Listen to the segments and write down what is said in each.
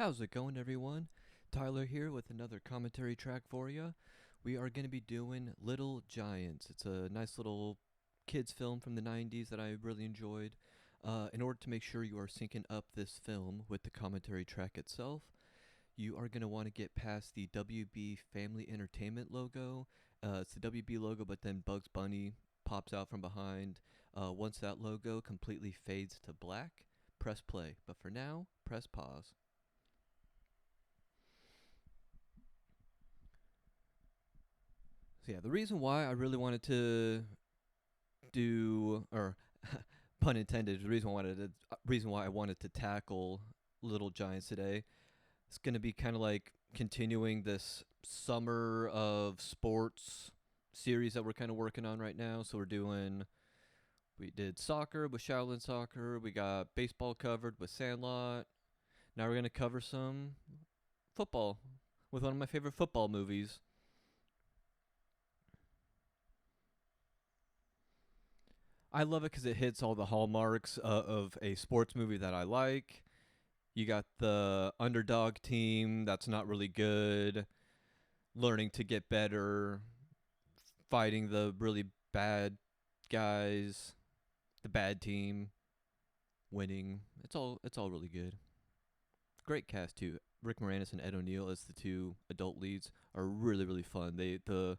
How's it going, everyone? Tyler here with another commentary track for you. We are going to be doing Little Giants. It's a nice little kids film from the 90s that I really enjoyed. In order to make sure you are syncing up this film with the commentary track itself, you are going to want to get past the WB Family Entertainment logo. It's the WB logo, but then Bugs Bunny pops out from behind. Once that logo completely fades to black, press play. But for now, press pause. So yeah, the reason why I really wanted to do, or pun intended, the reason why I wanted to tackle Little Giants today, it's gonna be kind of like continuing this summer of sports series that we're kind of working on right now. So we did soccer with Shaolin Soccer, we got baseball covered with Sandlot. Now we're gonna cover some football with one of my favorite football movies. I love it because it hits all the hallmarks of a sports movie that I like. You got the underdog team that's not really good, learning to get better, fighting the really bad guys, the bad team, winning. It's all really good. Great cast too. Rick Moranis and Ed O'Neil as the two adult leads are really fun. The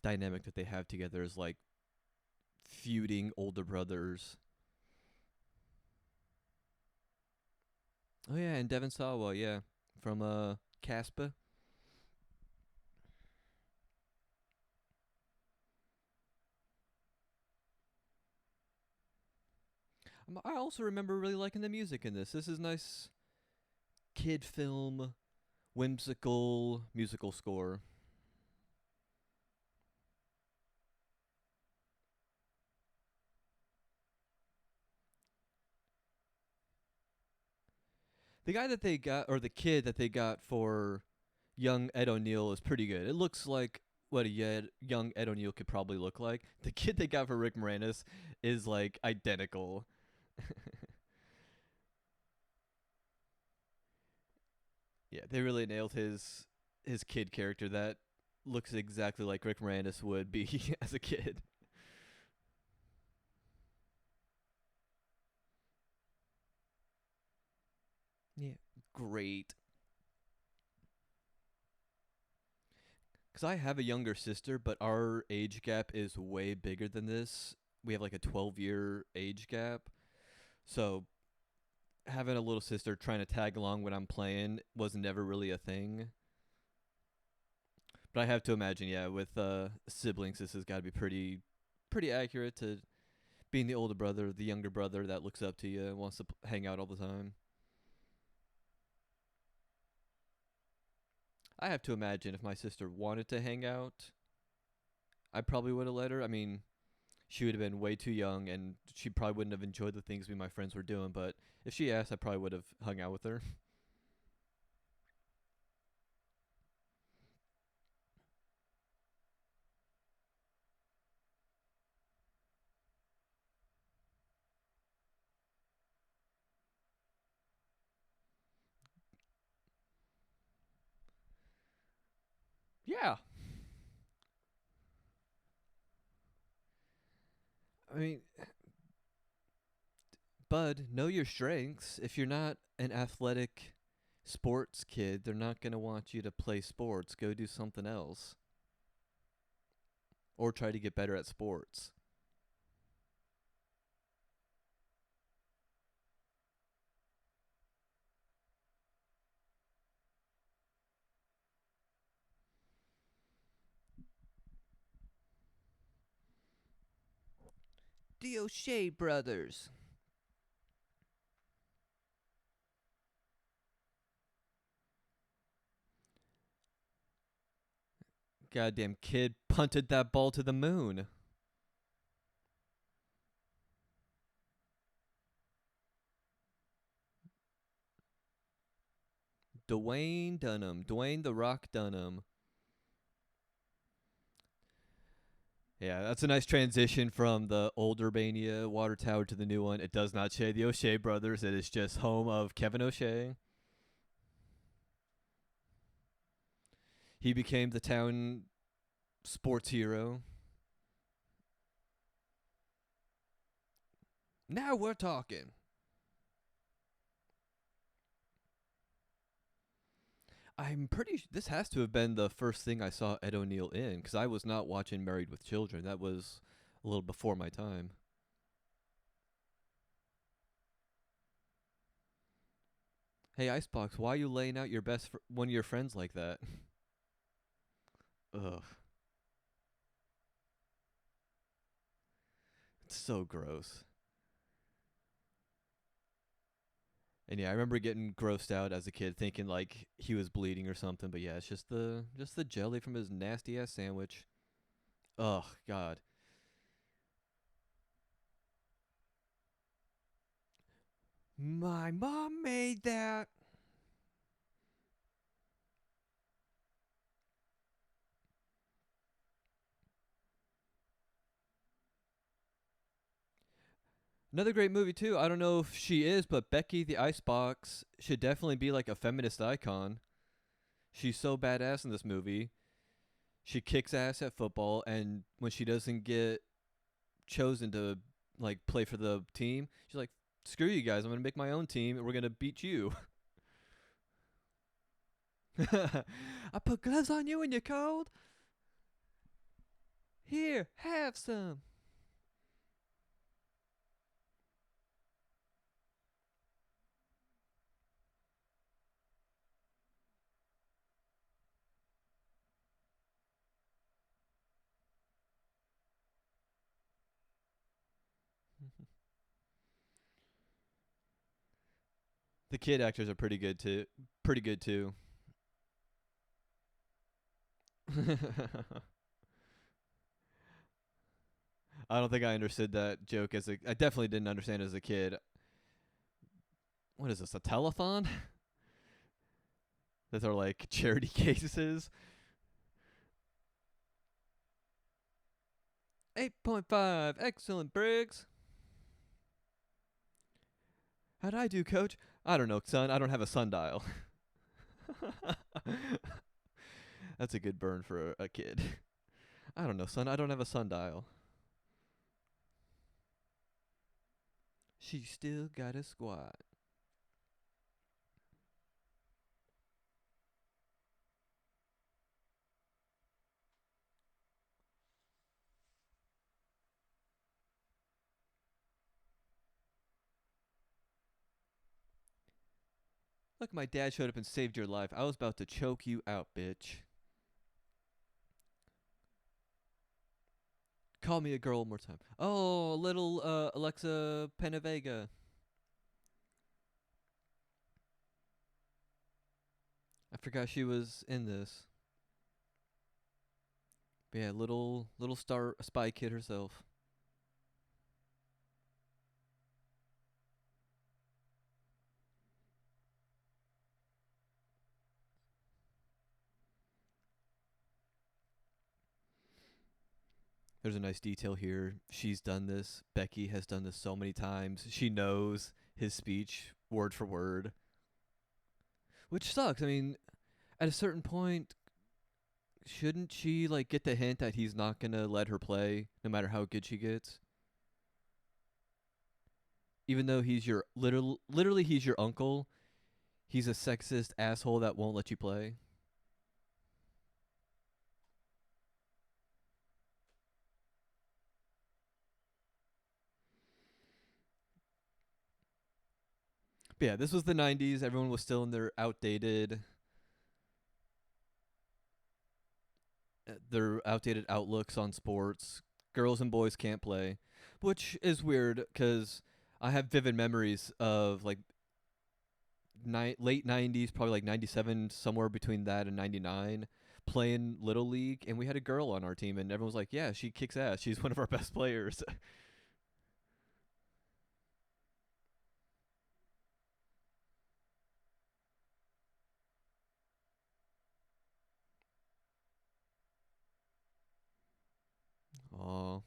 dynamic that they have together is like feuding older brothers. Oh yeah, and Devon Sawa, yeah, from Caspa. I also remember really liking the music in this. This is nice kid film, whimsical musical score. The guy that they got, or the kid that they got for young Ed O'Neil is pretty good. It looks like what young Ed O'Neil could probably look like. The kid they got for Rick Moranis is like identical. Yeah, they really nailed his kid character. That looks exactly like Rick Moranis would be as a kid. Yeah, great. Because I have a younger sister, but our age gap is way bigger than this. We have like a 12-year age gap. So having a little sister trying to tag along when I'm playing was never really a thing. But I have to imagine, yeah, with siblings, this has got to be pretty accurate to being the older brother, the younger brother that looks up to you and wants to hang out all the time. I have to imagine if my sister wanted to hang out, I probably would have let her. I mean, she would have been way too young and she probably wouldn't have enjoyed the things me and my friends were doing. But if she asked, I probably would have hung out with her. Yeah. I mean, Bud, know your strengths. If you're not an athletic sports kid, they're not going to want you to play sports. Go do something else or try to get better at sports. The O'Shea brothers. Goddamn kid punted that ball to the moon. Dwayne Dunham. Dwayne the Rock Dunham. Yeah, that's a nice transition from the old Urbania water tower to the new one. It does not say the O'Shea brothers. It is just home of Kevin O'Shea. He became the town sports hero. Now we're talking. I'm pretty. This has to have been the first thing I saw Ed O'Neil in, because I was not watching Married with Children. That was a little before my time. Hey, Icebox, why are you laying out your one of your friends like that? Ugh, it's so gross. And yeah, I remember getting grossed out as a kid, thinking like he was bleeding or something. But yeah, it's just the jelly from his nasty ass sandwich. Ugh, God. My mom made that. Another great movie too. I don't know if she is, but Becky the Icebox should definitely be like a feminist icon. She's so badass in this movie. She kicks ass at football, and when she doesn't get chosen to like play for the team, she's like, "Screw you guys! I'm gonna make my own team, and we're gonna beat you." I put gloves on you when you're cold. Here, have some. The kid actors are pretty good too. Pretty good too. I don't think I understood that joke as a. I definitely didn't understand it as a kid. What is this? A telethon? Those are like charity cases. 8.5. Excellent, Briggs. How'd I do, Coach? I don't know, son. I don't have a sundial. That's a good burn for a kid. I don't know, son. I don't have a sundial. She still got a squat. Look, my dad showed up and saved your life. I was about to choke you out, bitch. Call me a girl one more time. Oh, little Alexa Penavega. I forgot she was in this. But yeah, little star spy kid herself. There's a nice detail here. She's done this. Becky has done this so many times. She knows his speech word for word, which sucks. I mean, at a certain point, shouldn't she like get the hint that he's not gonna let her play, no matter how good she gets? Even though he's your literally he's your uncle. He's a sexist asshole that won't let you play. But yeah, this was the 90s. Everyone was still in their outdated outlooks on sports. Girls and boys can't play, which is weird because I have vivid memories of like late 90s, probably like 97, somewhere between that and 99, playing Little League. And we had a girl on our team, and everyone was like, yeah, she kicks ass. She's one of our best players. Oh,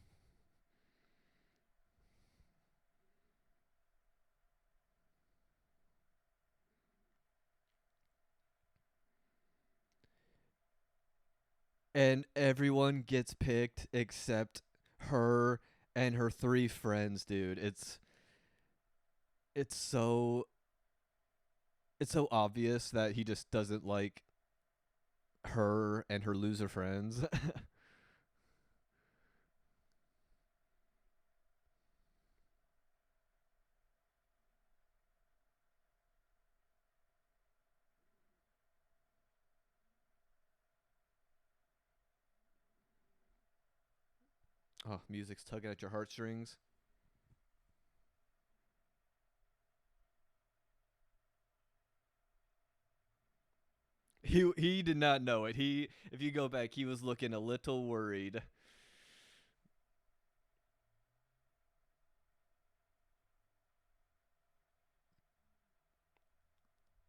and everyone gets picked except her and her three friends, dude. It's so it's so obvious that he just doesn't like her and her loser friends. Oh, music's tugging at your heartstrings. He did not know it. He If you go back, he was looking a little worried.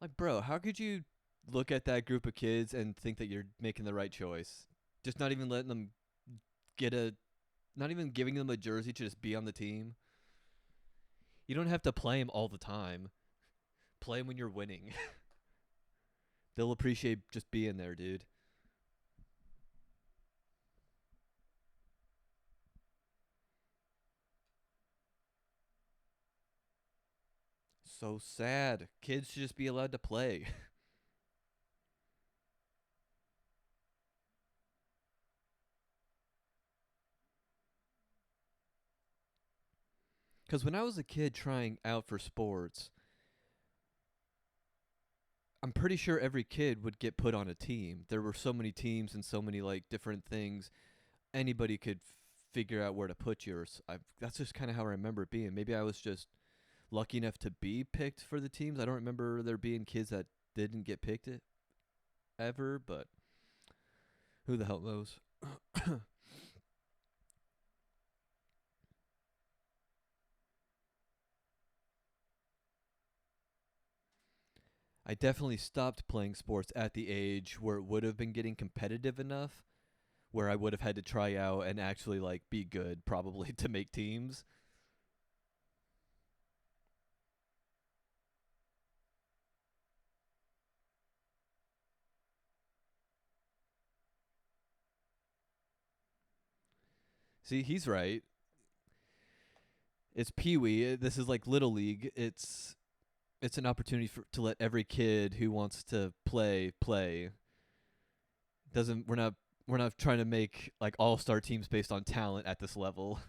Like, bro, how could you look at that group of kids and think that you're making the right choice? Just not even letting them get a not even giving them a jersey to just be on the team. You don't have to play them all the time. Play them when you're winning. They'll appreciate just being there, dude. So sad. Kids should just be allowed to play. Because when I was a kid trying out for sports, I'm pretty sure every kid would get put on a team. There were so many teams and so many like different things. Anybody could figure out where to put yours. That's just kind of how I remember it being. Maybe I was just lucky enough to be picked for the teams. I don't remember there being kids that didn't get picked ever, but who the hell knows? I definitely stopped playing sports at the age where it would have been getting competitive enough where I would have had to try out and actually like be good probably to make teams. See, he's right. It's Pee Wee. This is like Little League. It's an opportunity to let every kid who wants to play. Doesn't we're not trying to make like all-star teams based on talent at this level.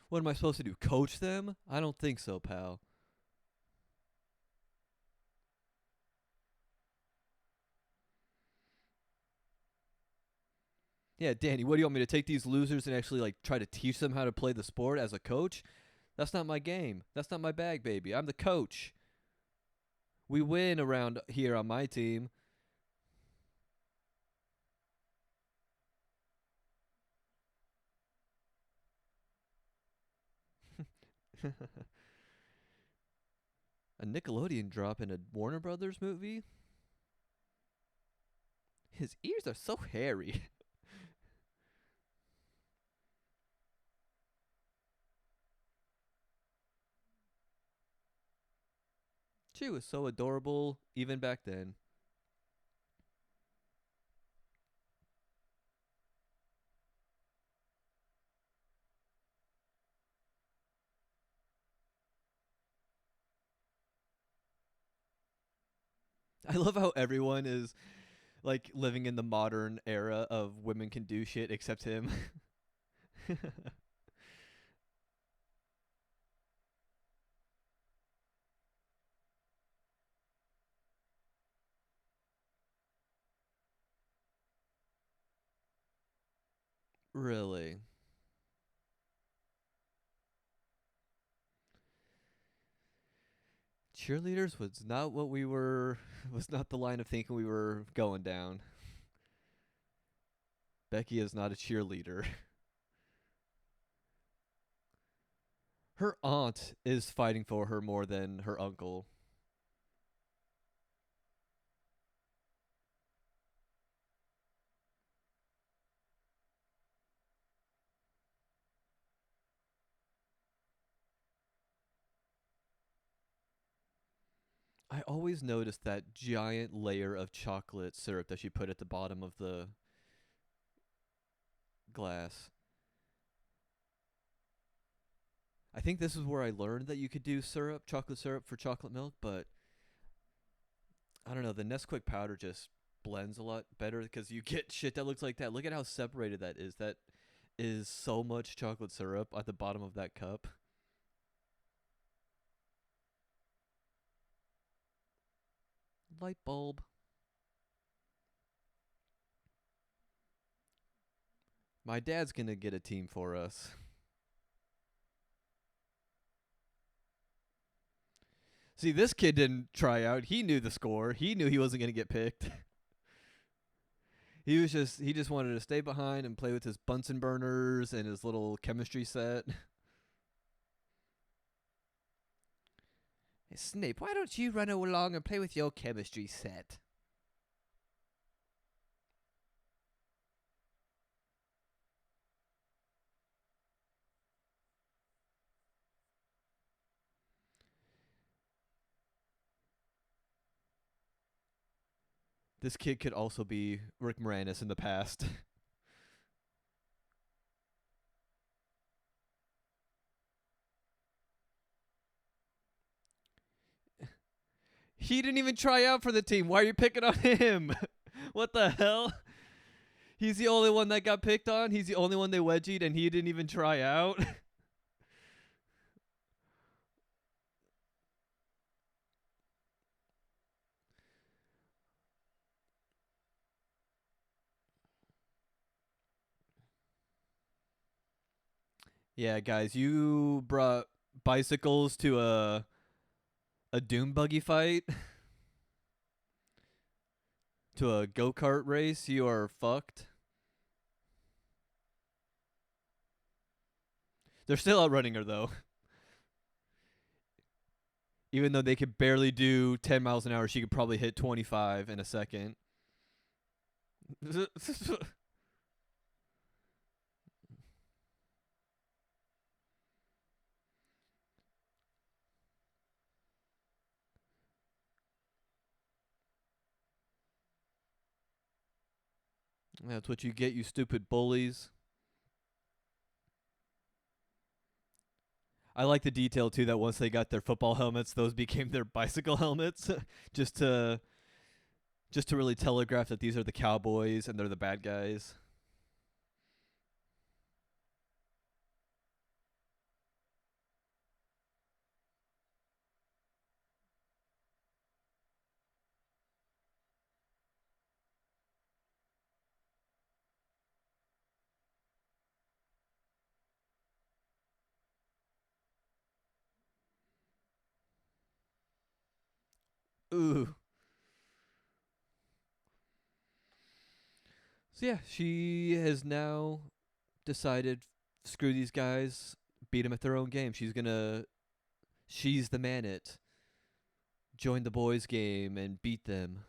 What am I supposed to do? Coach them? I don't think so, pal. Yeah, Danny, what do you want me to take these losers and actually like try to teach them how to play the sport as a coach? That's not my game. That's not my bag, baby. I'm the coach. We win around here on my team. A Nickelodeon drop in a Warner Brothers movie? His ears are so hairy. She was so adorable even back then. I love how everyone is like living in the modern era of women can do shit except him. Really. Cheerleaders was not what we were was not the line of thinking we were going down. Becky is not a cheerleader. Her aunt is fighting for her more than her uncle. always noticed that giant layer of chocolate syrup that she put at the bottom of the glass. I think this is where I learned that you could do syrup, chocolate syrup for chocolate milk, but I don't know. The Nesquik powder just blends a lot better because you get shit that looks like that. Look at how separated that is. That is so much chocolate syrup at the bottom of that cup. Light bulb. My dad's gonna get a team for us. See, this kid didn't try out. He knew the score. He knew he wasn't gonna get picked. He just wanted to stay behind and play with his Bunsen burners and his little chemistry set. Hey, Snape, why don't you run along and play with your chemistry set? This kid could also be Rick Moranis in the past. He didn't even try out for the team. Why are you picking on him? What the hell? He's the only one that got picked on. He's the only one they wedgied, and he didn't even try out. Yeah, guys, you brought bicycles to a doom buggy fight, to a go kart race. You are fucked. They're still outrunning her though. Even though they could barely do 10 miles an hour, she could probably hit 25 in a second. That's what you get, you stupid bullies. I like the detail too that once they got their football helmets, those became their bicycle helmets, just to just to really telegraph that these are the cowboys and they're the bad guys. Ooh. So yeah, she has now decided, screw these guys, beat them at their own game. She's the man it. Join the boys' game and beat them.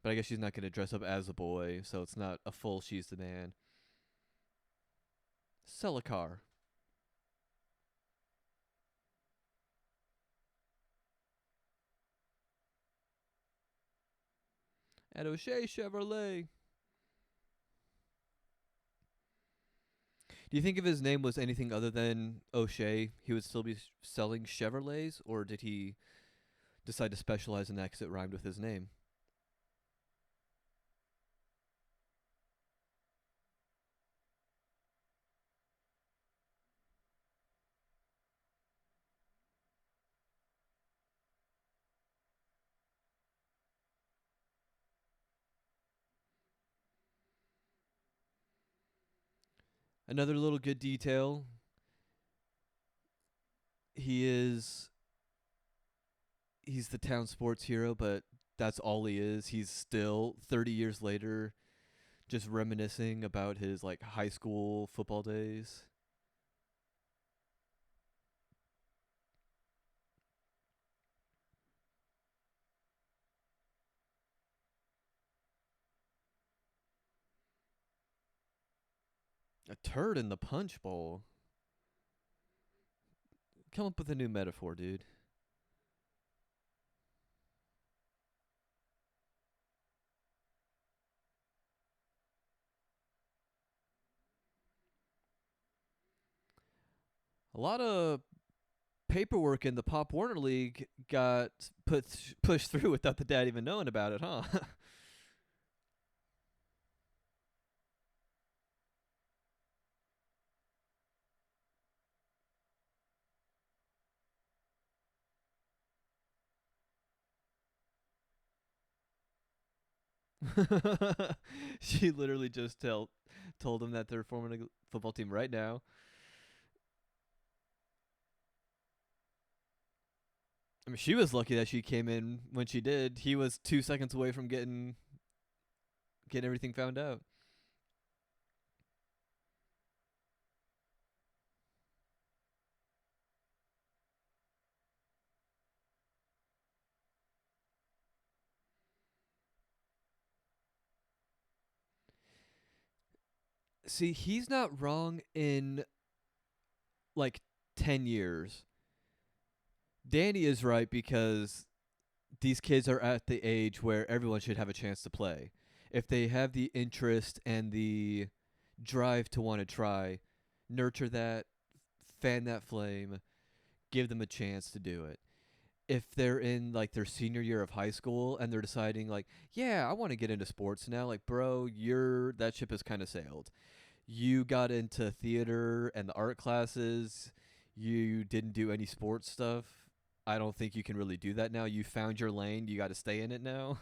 But I guess she's not gonna dress up as a boy, so it's not a full she's the man. Sell a car. At O'Shea Chevrolet. Do you think if his name was anything other than O'Shea, he would still be selling Chevrolets, or did he decide to specialize in that because it rhymed with his name? Another little good detail. He is he's the town sports hero, but that's all he is. He's still 30 years later just reminiscing about his like high school football days. A turd in the punch bowl. Come up with a new metaphor, dude. A lot of paperwork in the Pop Warner League got pushed through without the dad even knowing about it, huh? She literally just told him that they're forming a football team right now. I mean, she was lucky that she came in when she did. He was 2 seconds away from getting everything found out. See, he's not wrong in like 10 years. Danny is right because these kids are at the age where everyone should have a chance to play. If they have the interest and the drive to want to try, nurture that, fan that flame, give them a chance to do it. If they're in like their senior year of high school and they're deciding like, yeah, I want to get into sports now, like bro, that ship has kind of sailed. You got into theater and the art classes, you didn't do any sports stuff. I don't think you can really do that now. You found your lane, you got to stay in it now.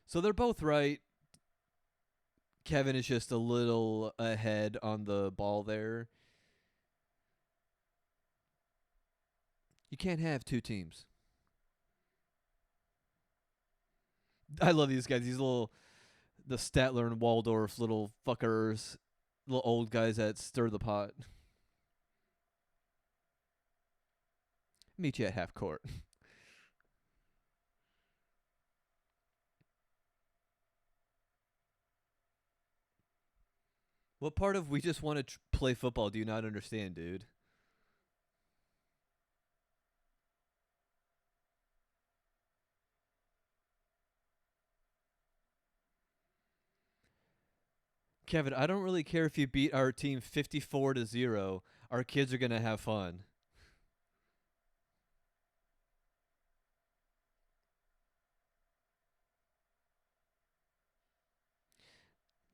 So they're both right. Kevin is just a little ahead on the ball there. You can't have two teams. I love these guys. The Statler and Waldorf little fuckers, little old guys that stir the pot. Meet you at half court. What part of we just want to play football do you not understand, dude? Kevin, I don't really care if you beat our team 54-0. Our kids are going to have fun.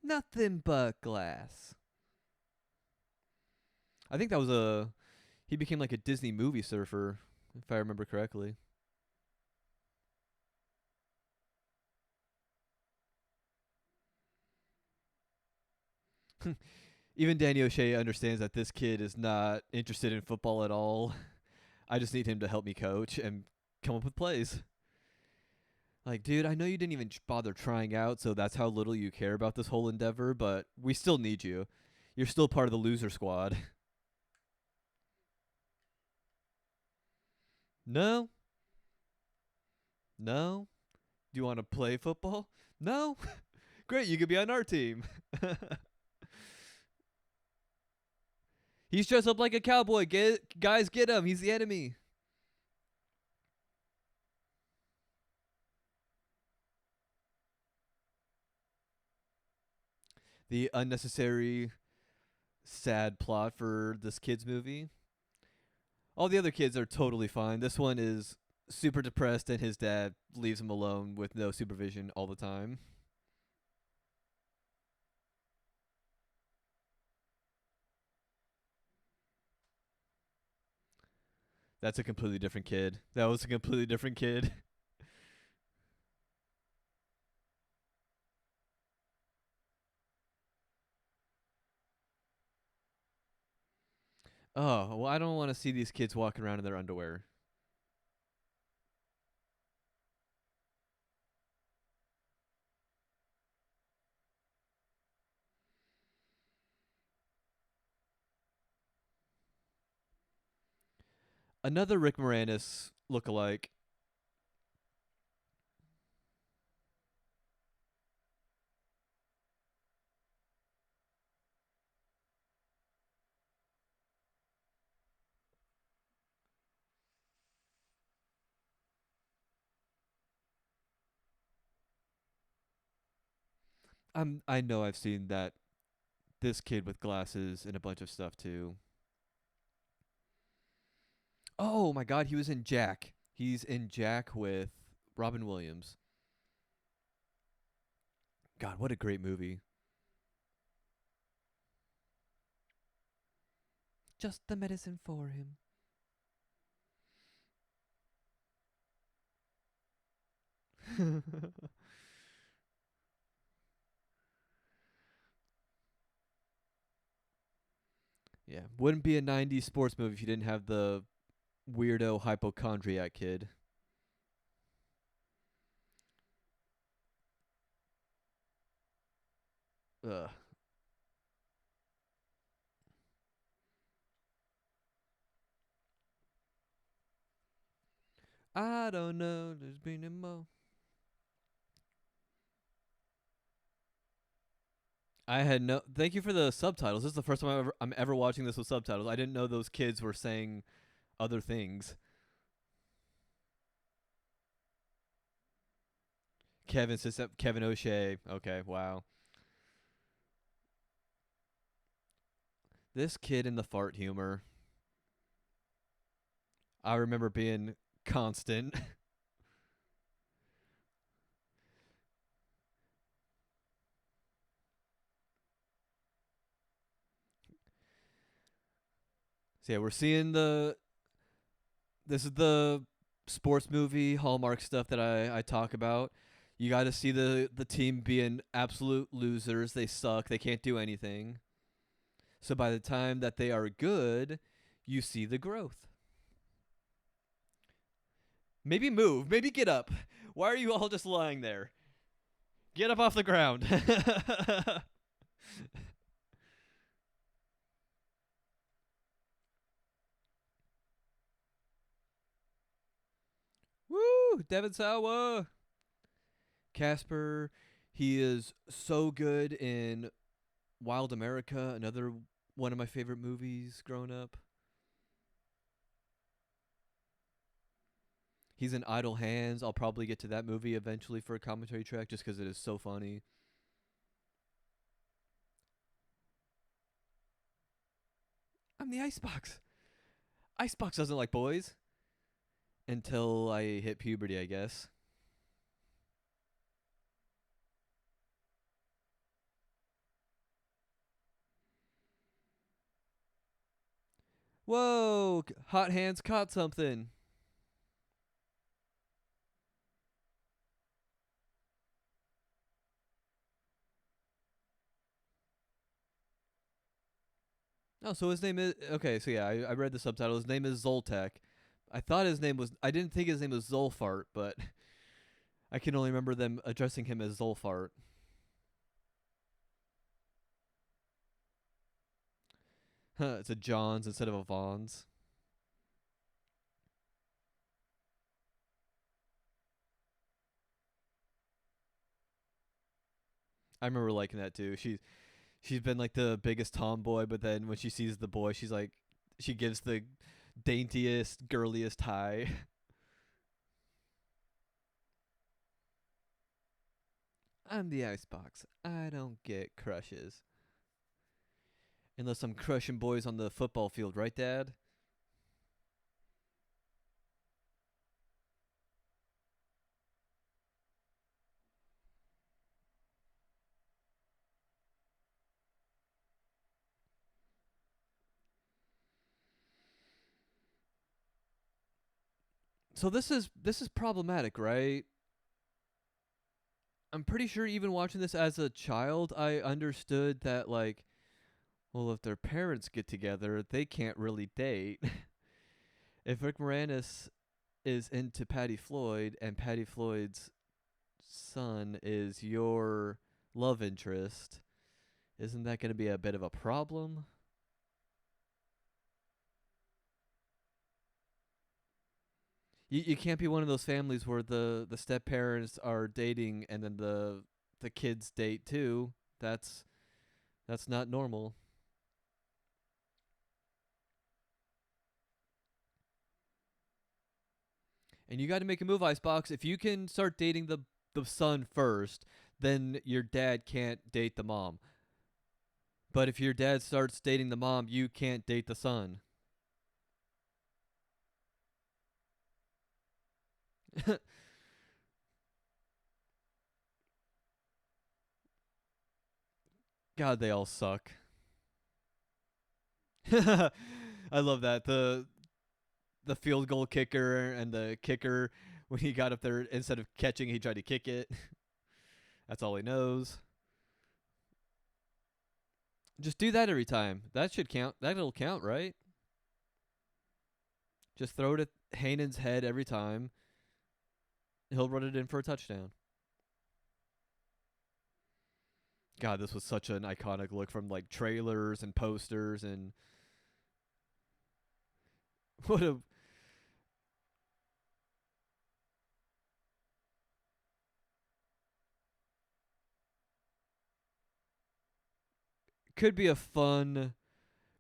Nothing but glass. I think that was he became like a Disney movie surfer, if I remember correctly. Even Danny O'Shea understands that this kid is not interested in football at all. I just need him to help me coach and come up with plays. Like, dude, I know you didn't even bother trying out, so that's how little you care about this whole endeavor, but we still need you. You're still part of the loser squad. No? No? Do you want to play football? No? Great, you could be on our team. He's dressed up like a cowboy. Guys, get him. He's the enemy. The unnecessary sad plot for this kid's movie. All the other kids are totally fine. This one is super depressed and his dad leaves him alone with no supervision all the time. That's a completely different kid. That was a completely different kid. Oh, well, I don't want to see these kids walking around in their underwear. Another Rick Moranis lookalike. I know I've seen that this kid with glasses and a bunch of stuff too. Oh my god, he was in Jack. He's in Jack with Robin Williams. God, what a great movie. Just the medicine for him. Yeah, wouldn't be a 90s sports movie if you didn't have the weirdo hypochondriac kid. Ugh. I don't know, there's been a mo. I had no. Thank you for the subtitles. This is the first time I'm ever watching this with subtitles. I didn't know those kids were saying other things. Kevin O'Shea. Okay, wow. This kid in the fart humor. I remember being constant. So yeah, we're seeing the. This is the sports movie Hallmark stuff that I talk about. You got to see the team being absolute losers. They suck. They can't do anything. So by the time that they are good, you see the growth. Maybe move. Maybe get up. Why are you all just lying there? Get up off the ground. Woo! Devin Sawa. Casper. He is so good in Wild America, another one of my favorite movies growing up. He's in Idle Hands. I'll probably get to that movie eventually for a commentary track just because it is so funny. I'm the Icebox. Icebox doesn't like boys until I hit puberty, I guess. Whoa! Hot Hands caught something. Oh, so his name is okay. So yeah, I read the subtitle. His name is Zoltek. I thought his name was. I didn't think his name was Zolfart, but I can only remember them addressing him as Zolfart. It's a Johns instead of a Vons. I remember liking that too. She's been like the biggest tomboy, but then when she sees the boy, she's like, she gives the daintiest, girliest high. I'm the icebox. I don't get crushes unless I'm crushing boys on the football field, right, Dad? So this is problematic, right? I'm pretty sure even watching this as a child, I understood that like, well, if their parents get together, they can't really date. If Rick Moranis is into Patty Floyd and Patty Floyd's son is your love interest, isn't that going to be a bit of a problem? You can't be one of those families where the step parents are dating and then the kids date too. That's not normal. And you got to make a move, Icebox. If you can start dating the son first, then your dad can't date the mom. But if your dad starts dating the mom, you can't date the son. God, they all suck. I love that. The field goal kicker and the kicker, when he got up there, instead of catching, he tried to kick it. That's all he knows. Just do that every time. That should count. That'll count, right? Just throw it at Haynen's head every time. He'll run it in for a touchdown. God, this was such an iconic look from like trailers and posters and what a could be a fun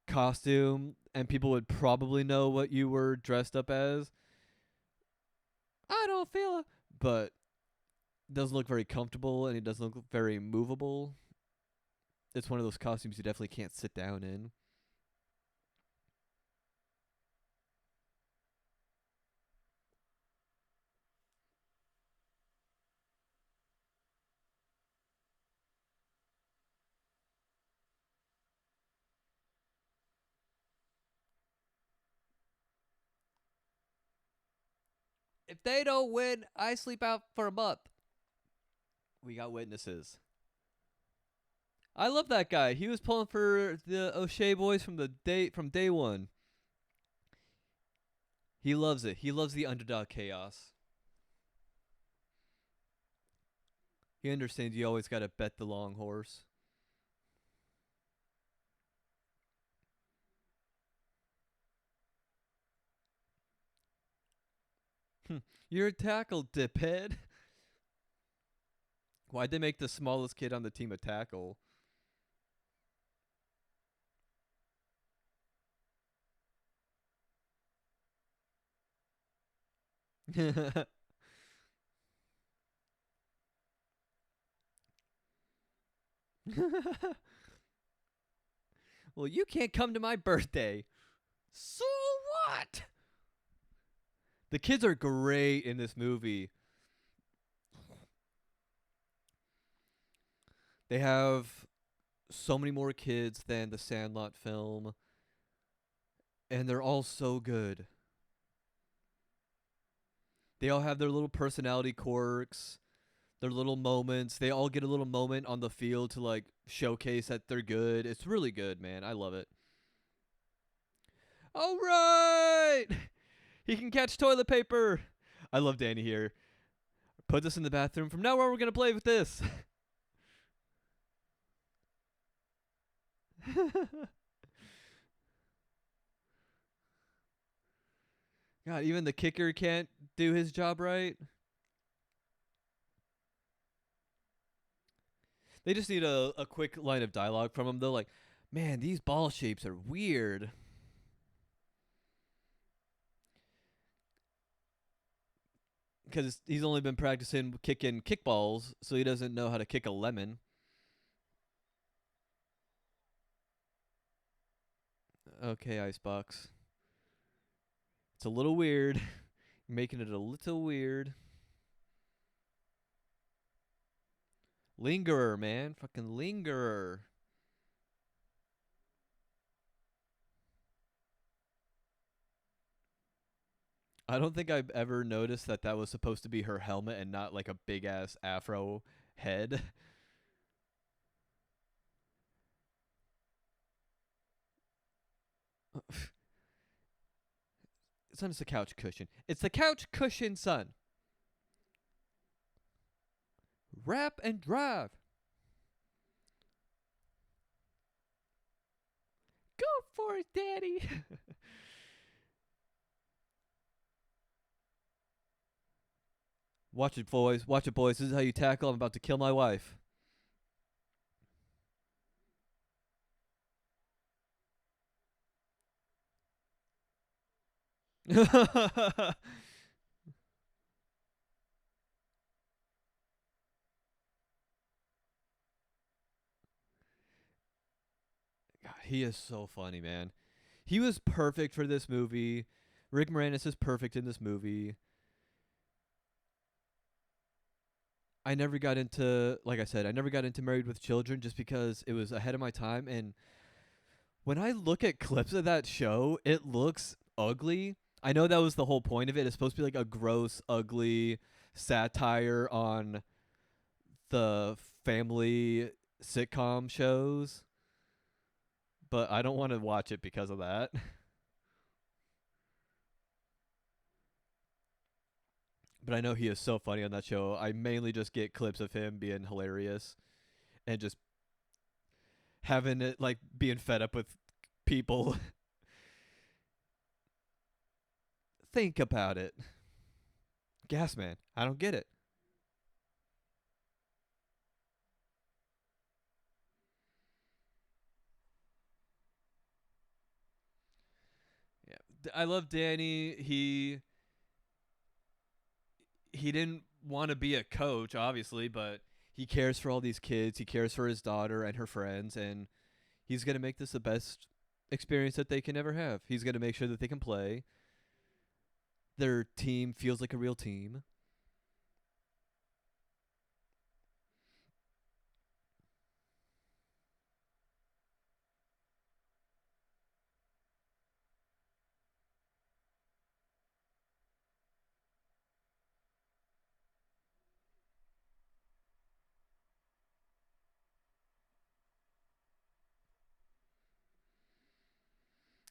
costume and people would probably know what you were dressed up as. I don't feel it, but it doesn't look very comfortable and it doesn't look very movable. It's one of those costumes you definitely can't sit down in. If they don't win, I sleep out for a month. We got witnesses. I love that guy. He was pulling for the O'Shea boys from day one. He loves it. He loves the underdog chaos. He understands you always got to bet the long horse. You're a tackle, diphead. Why'd they make the smallest kid on the team a tackle? Well, you can't come to my birthday. So what? The kids are great in this movie. They have so many more kids than the Sandlot film, and they're all so good. They all have their little personality quirks, their little moments. They all get a little moment on the field to like showcase that they're good. It's really good, man. I love it. All right. He can catch toilet paper. I love Danny here. Put this in the bathroom. From now on, we're going to play with this. God, even the kicker can't do his job right. They just need a quick line of dialogue from him, though. Like, man, these ball shapes are weird. Because he's only been practicing kicking kickballs, so he doesn't know how to kick a lemon. Okay, Icebox. It's a little weird. You're making it a little weird. Lingerer, man. Fucking lingerer. I don't think I've ever noticed that that was supposed to be her helmet and not like a big ass afro head. Son, it's a couch cushion. It's the couch cushion, son. Rap and drive. Go for it, daddy. Watch it, boys. Watch it, boys. This is how you tackle. I'm about to kill my wife. He is so funny, man. He was perfect for this movie. Rick Moranis is perfect in this movie. I never got into, like I said, I never got into Married with Children just because it was ahead of my time. And when I look at clips of that show, it looks ugly. I know that was the whole point of it. It's supposed to be like a gross, ugly satire on the family sitcom shows, but I don't want to watch it because of that. But I know he is so funny on that show. I mainly just get clips of him being hilarious and just having it like being fed up with people. Think about it. Gas man. I don't get it. Yeah. I love Danny. He didn't want to be a coach obviously, but he cares for all these kids. He cares for his daughter and her friends, and he's going to make this the best experience that they can ever have. He's going to make sure that they can play. Their team feels like a real team.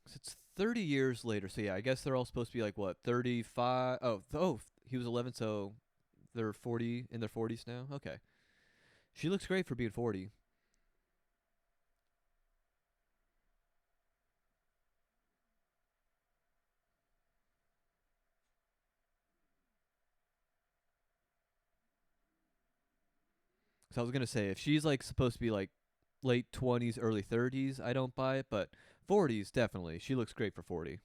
So it's 30 years later. So yeah, I guess they're all supposed to be like what, 35? Oh, he was 11, so they're 40 in their 40s now. Okay. She looks great for being 40. So I was going to say if she's like supposed to be like late 20s, early 30s, I don't buy it, but 40s definitely. She looks great for 40.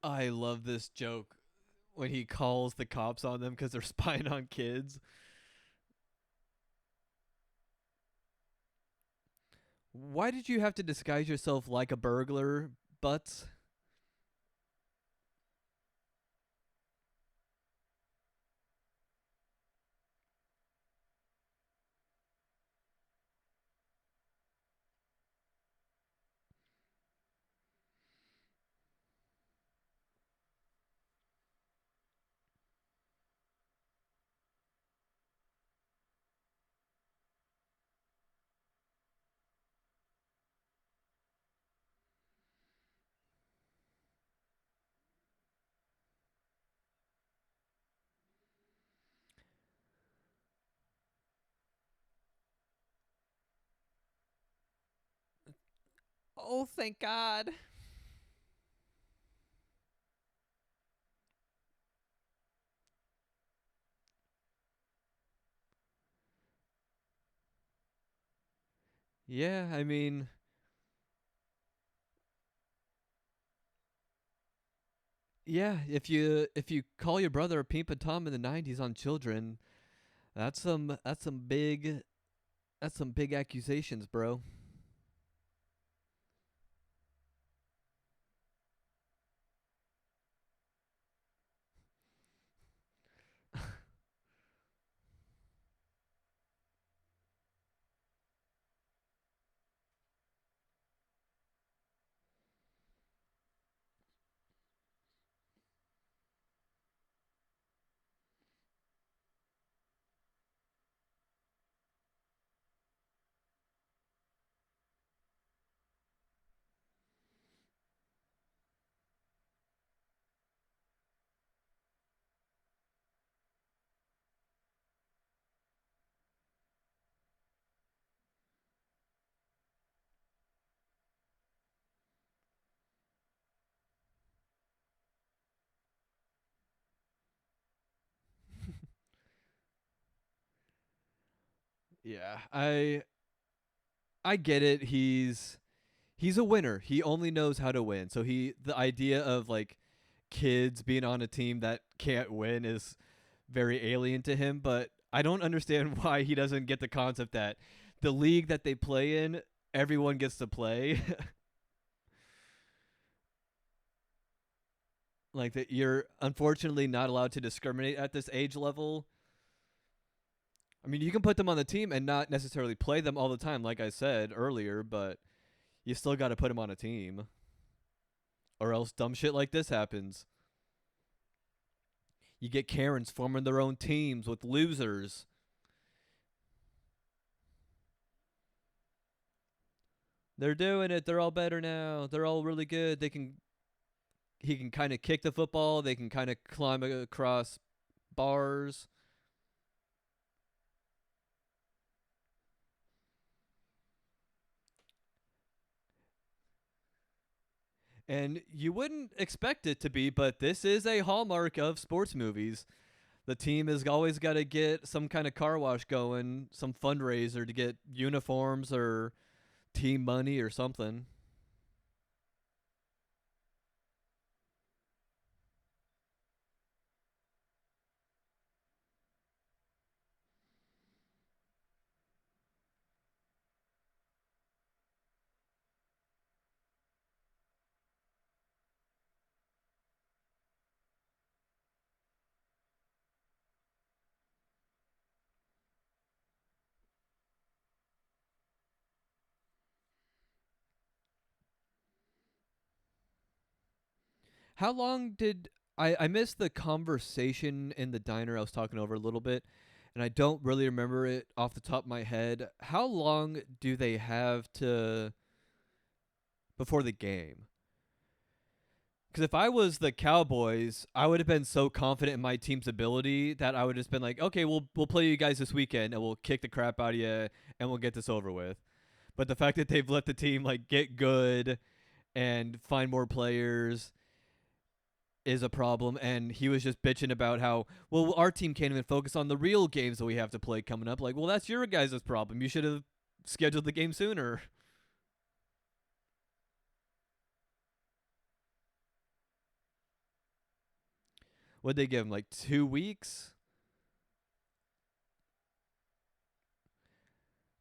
I love this joke when he calls the cops on them because they're spying on kids. Why did you have to disguise yourself like a burglar, Butts? Oh, thank God. Yeah, I mean, yeah, if you call your brother a peep and tom in the 90s on children, that's some big accusations, bro. Yeah, I get it. He's a winner. He only knows how to win. So the idea of like kids being on a team that can't win is very alien to him, but I don't understand why he doesn't get the concept that the league that they play in, everyone gets to play. Like that you're unfortunately not allowed to discriminate at this age level. I mean, you can put them on the team and not necessarily play them all the time like I said earlier, but you still got to put them on a team or else dumb shit like this happens. You get Karens forming their own teams with losers. They're doing it. They're all better now. They're all really good. They can he can kind of kick the football. They can kind of climb across bars. And you wouldn't expect it to be, but this is a hallmark of sports movies. The team has always got to get some kind of car wash going, some fundraiser to get uniforms or team money or something. How long did I missed the conversation in the diner I was talking over a little bit, and I don't really remember it off the top of my head. How long do they have to before the game? Because if I was the Cowboys, I would have been so confident in my team's ability that I would have just been like, okay, we'll play you guys this weekend and we'll kick the crap out of you and we'll get this over with. But the fact that they've let the team like get good and find more players is a problem. And he was just bitching about how, well, our team can't even focus on the real games that we have to play coming up. Like, well, that's your guys' problem. You should have scheduled the game sooner. What'd they give him? Like 2 weeks?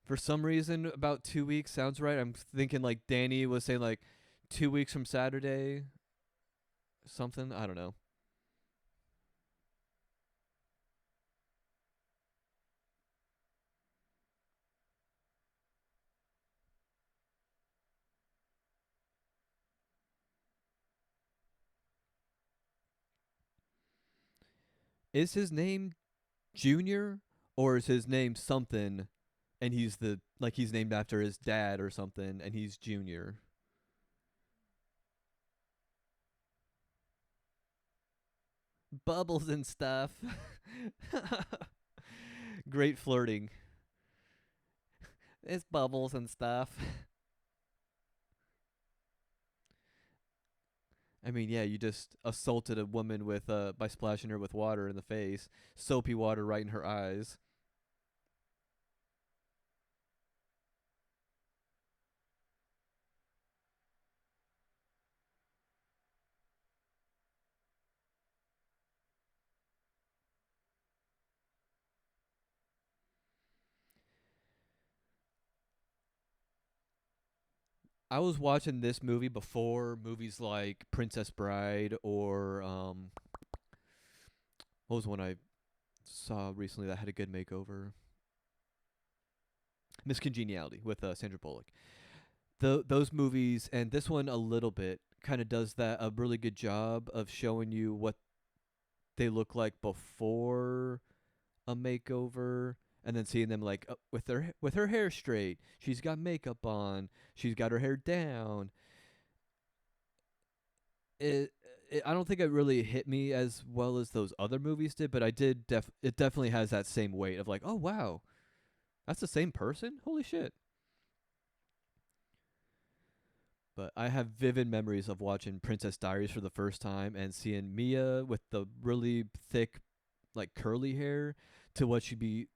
For some reason, about 2 weeks sounds right. I'm thinking like Danny was saying like 2 weeks from Saturday, something. I don't know. Is his name Junior or is his name something? And he's the like he's named after his dad or something, and he's Junior. Bubbles and stuff. Great flirting. It's bubbles and stuff. I mean, yeah, you just assaulted a woman with by splashing her with water in the face, soapy water right in her eyes. I was watching this movie before movies like Princess Bride or what was one I saw recently that had a good makeover? Miss Congeniality with Sandra Bullock. Those movies and this one a little bit kind of does that a really good job of showing you what they look like before a makeover and then seeing them like with her hair straight, she's got makeup on, she's got her hair down. it, I don't think it really hit me as well as those other movies did, but I did it definitely has that same weight of like, oh wow, that's the same person? Holy shit. But I have vivid memories of watching Princess Diaries for the first time and seeing Mia with the really thick like curly hair to what she'd be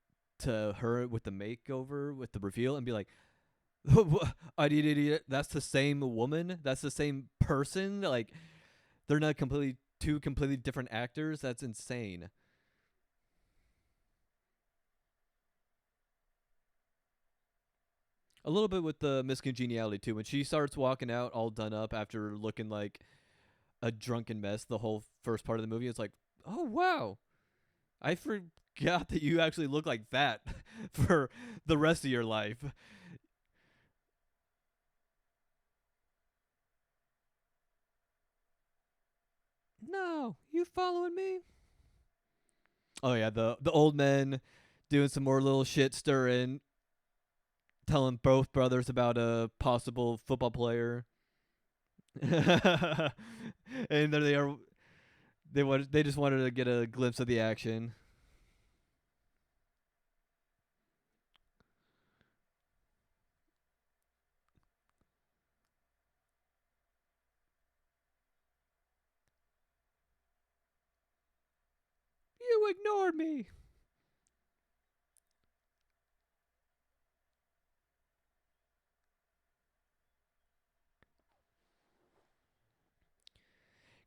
to her with the makeover, with the reveal, and be like, that's the same woman? That's the same person? Like, they're not completely two completely different actors? That's insane. A little bit with the miscongeniality too. When she starts walking out all done up after looking like a drunken mess the whole first part of the movie, it's like, oh wow, I forgot that you actually look like that for the rest of your life. No, you following me? Oh yeah, the old men doing some more little shit stirring, telling both brothers about a possible football player. And there they are. They just wanted to get a glimpse of the action. You ignored me.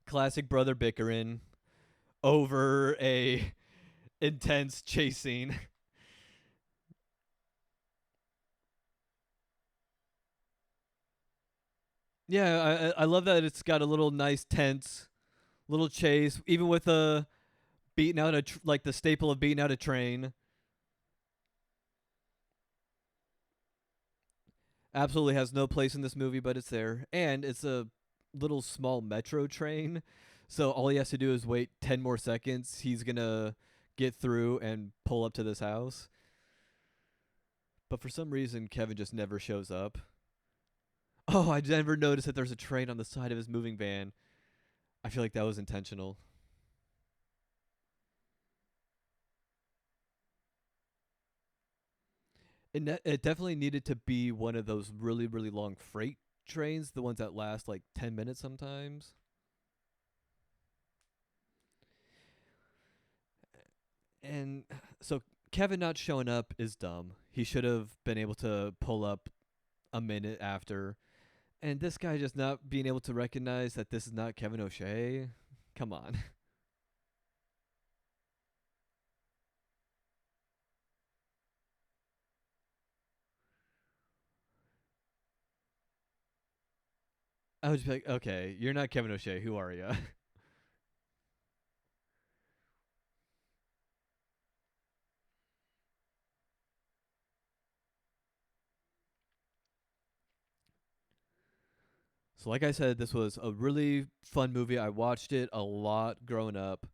Classic brother bickering over a intense chase scene. Yeah, I love that it's got a little nice tense little chase, even with a beating out like the staple of beating out a train. Absolutely has no place in this movie, but it's there, and it's a little small metro train. So all he has to do is wait 10 more seconds. He's gonna get through and pull up to this house. But for some reason, Kevin just never shows up. Oh, I never noticed that there's a train on the side of his moving van. I feel like that was intentional. It definitely needed to be one of those really, really long freight trains, the ones that last like 10 minutes sometimes. And so Kevin not showing up is dumb. He should have been able to pull up a minute after. And this guy just not being able to recognize that this is not Kevin O'Shea. Come on. I would just be like, okay, you're not Kevin O'Shea. Who are you? So, like I said, this was a really fun movie. I watched it a lot growing up.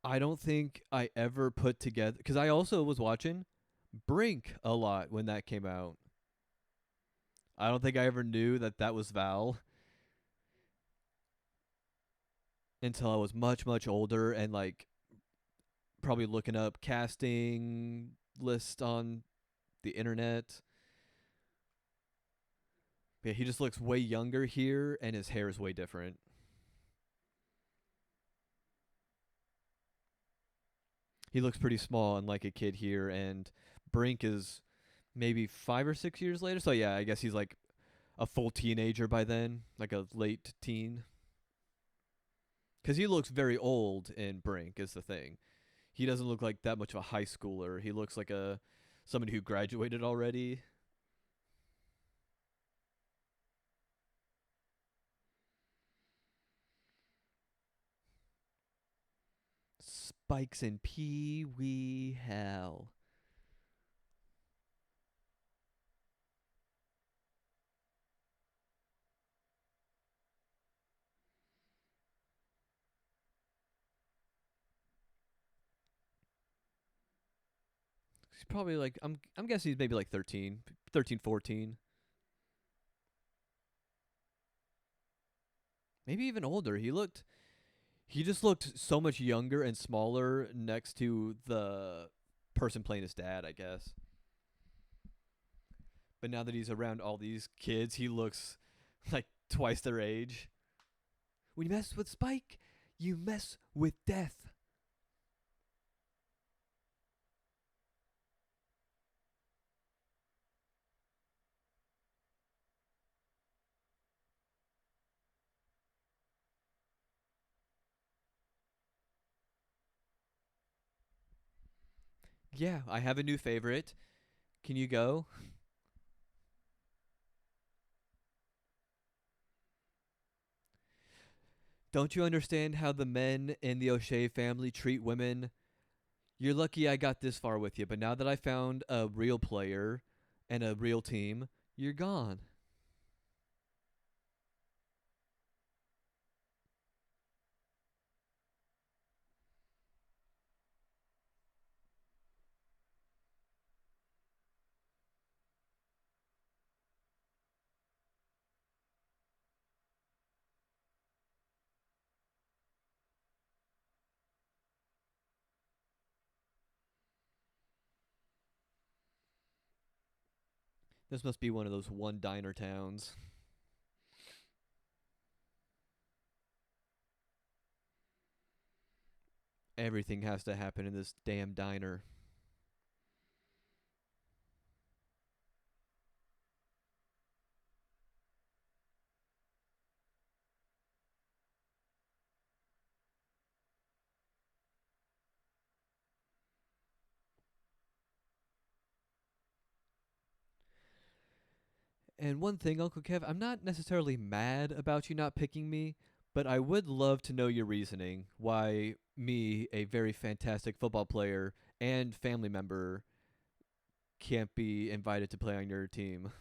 I don't think I ever put together, because I also was watching Brink a lot when that came out. I don't think I ever knew that that was Val until I was much, much older and like probably looking up casting list on the internet. Yeah, he just looks way younger here and his hair is way different. He looks pretty small and like a kid here, and Brink is maybe 5 or 6 years later. So yeah, I guess he's like a full teenager by then, like a late teen. Because he looks very old in Brink is the thing. He doesn't look like that much of a high schooler. He looks like a somebody who graduated already. Spikes and Pee Wee Hell. He's probably like I'm guessing he's maybe like 13, 13, 14. Maybe even older. He just looked so much younger and smaller next to the person playing his dad, I guess. But now that he's around all these kids, he looks like twice their age. When you mess with Spike, you mess with death. Yeah, I have a new favorite. Can you go? Don't you understand how the men in the O'Shea family treat women? You're lucky I got this far with you, but now that I found a real player and a real team, you're gone. This must be one of those one diner towns. Everything has to happen in this damn diner. And one thing, Uncle Kev, I'm not necessarily mad about you not picking me, but I would love to know your reasoning why me, a very fantastic football player and family member, can't be invited to play on your team.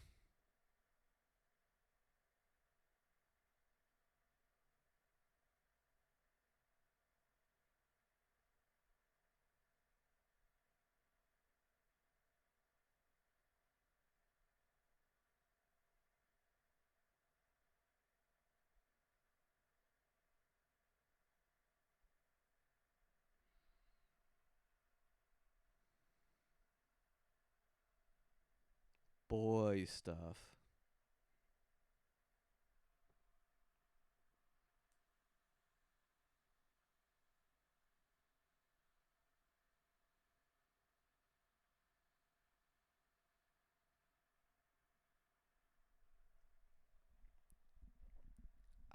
Boy stuff.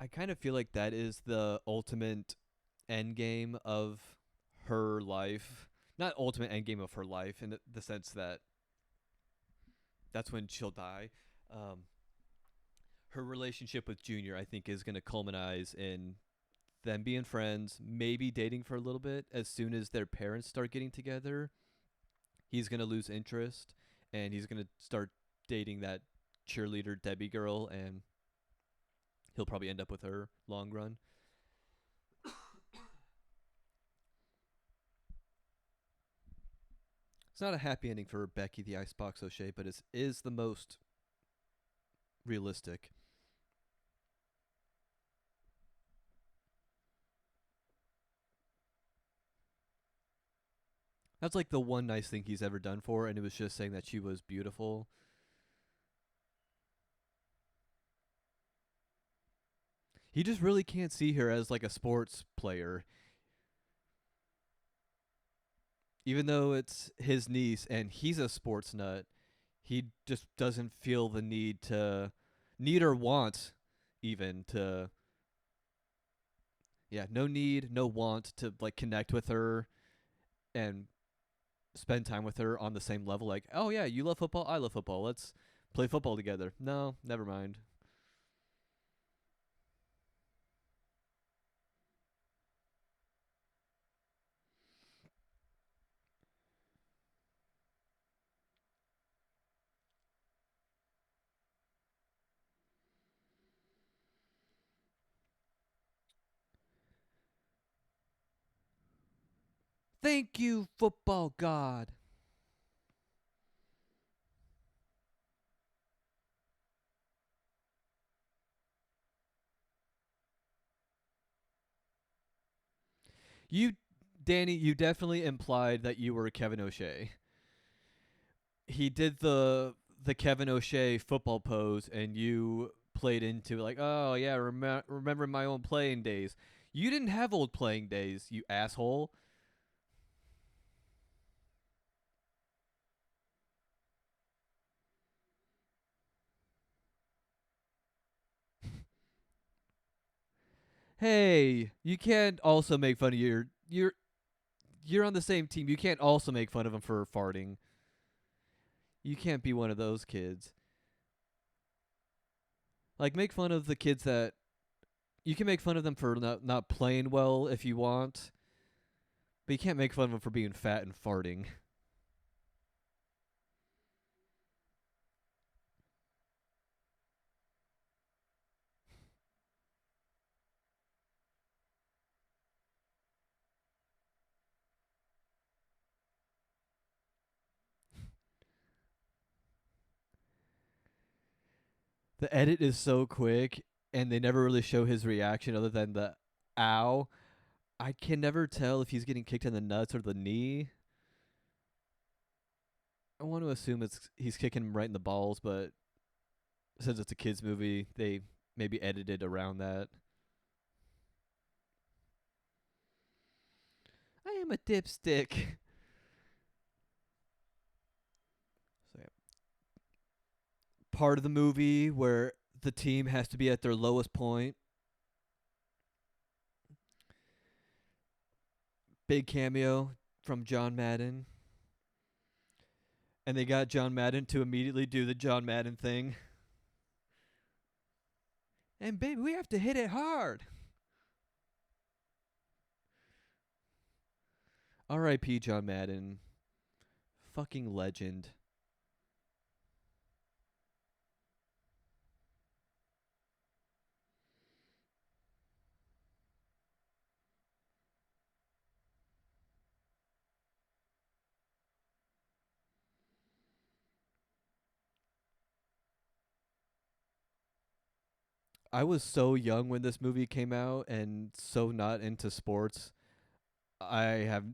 I kind of feel like that is the ultimate end game of her life. Not ultimate end game of her life in the sense that that's when she'll die. Um, her relationship with Junior, I think, is going to culminate in them being friends, maybe dating for a little bit. As soon as their parents start getting together, he's going to lose interest and he's going to start dating that cheerleader Debbie girl, and he'll probably end up with her long run. It's not a happy ending for Becky the Icebox O'Shea, but it is the most realistic. That's like the one nice thing he's ever done for her, and it was just saying that she was beautiful. He just really can't see her as like a sports player, even though it's his niece and he's a sports nut. He just doesn't feel the need or want even to, yeah, no need, no want to like connect with her and spend time with her on the same level. Like, oh yeah, you love football, I love football. Let's play football together. No, never mind. Thank you, football god. You, Danny, you definitely implied that you were Kevin O'Shea. He did the Kevin O'Shea football pose, and you played into like, oh yeah, remember my own playing days. You didn't have old playing days, you asshole. Hey, you can't also make fun of your You're on the same team. You can't also make fun of him for farting. You can't be one of those kids. Like, make fun of the kids that you can make fun of them for not playing well if you want, but you can't make fun of them for being fat and farting. The edit is so quick, and they never really show his reaction other than the ow. I can never tell if he's getting kicked in the nuts or the knee. I want to assume he's kicking him right in the balls, but since it's a kids movie, they maybe edited around that. I am a dipstick. So yeah. Part of the movie where the team has to be at their lowest point. Big cameo from John Madden. And they got John Madden to immediately do the John Madden thing. And baby, we have to hit it hard. R.I.P. John Madden. Fucking legend. I was so young when this movie came out and so not into sports. I have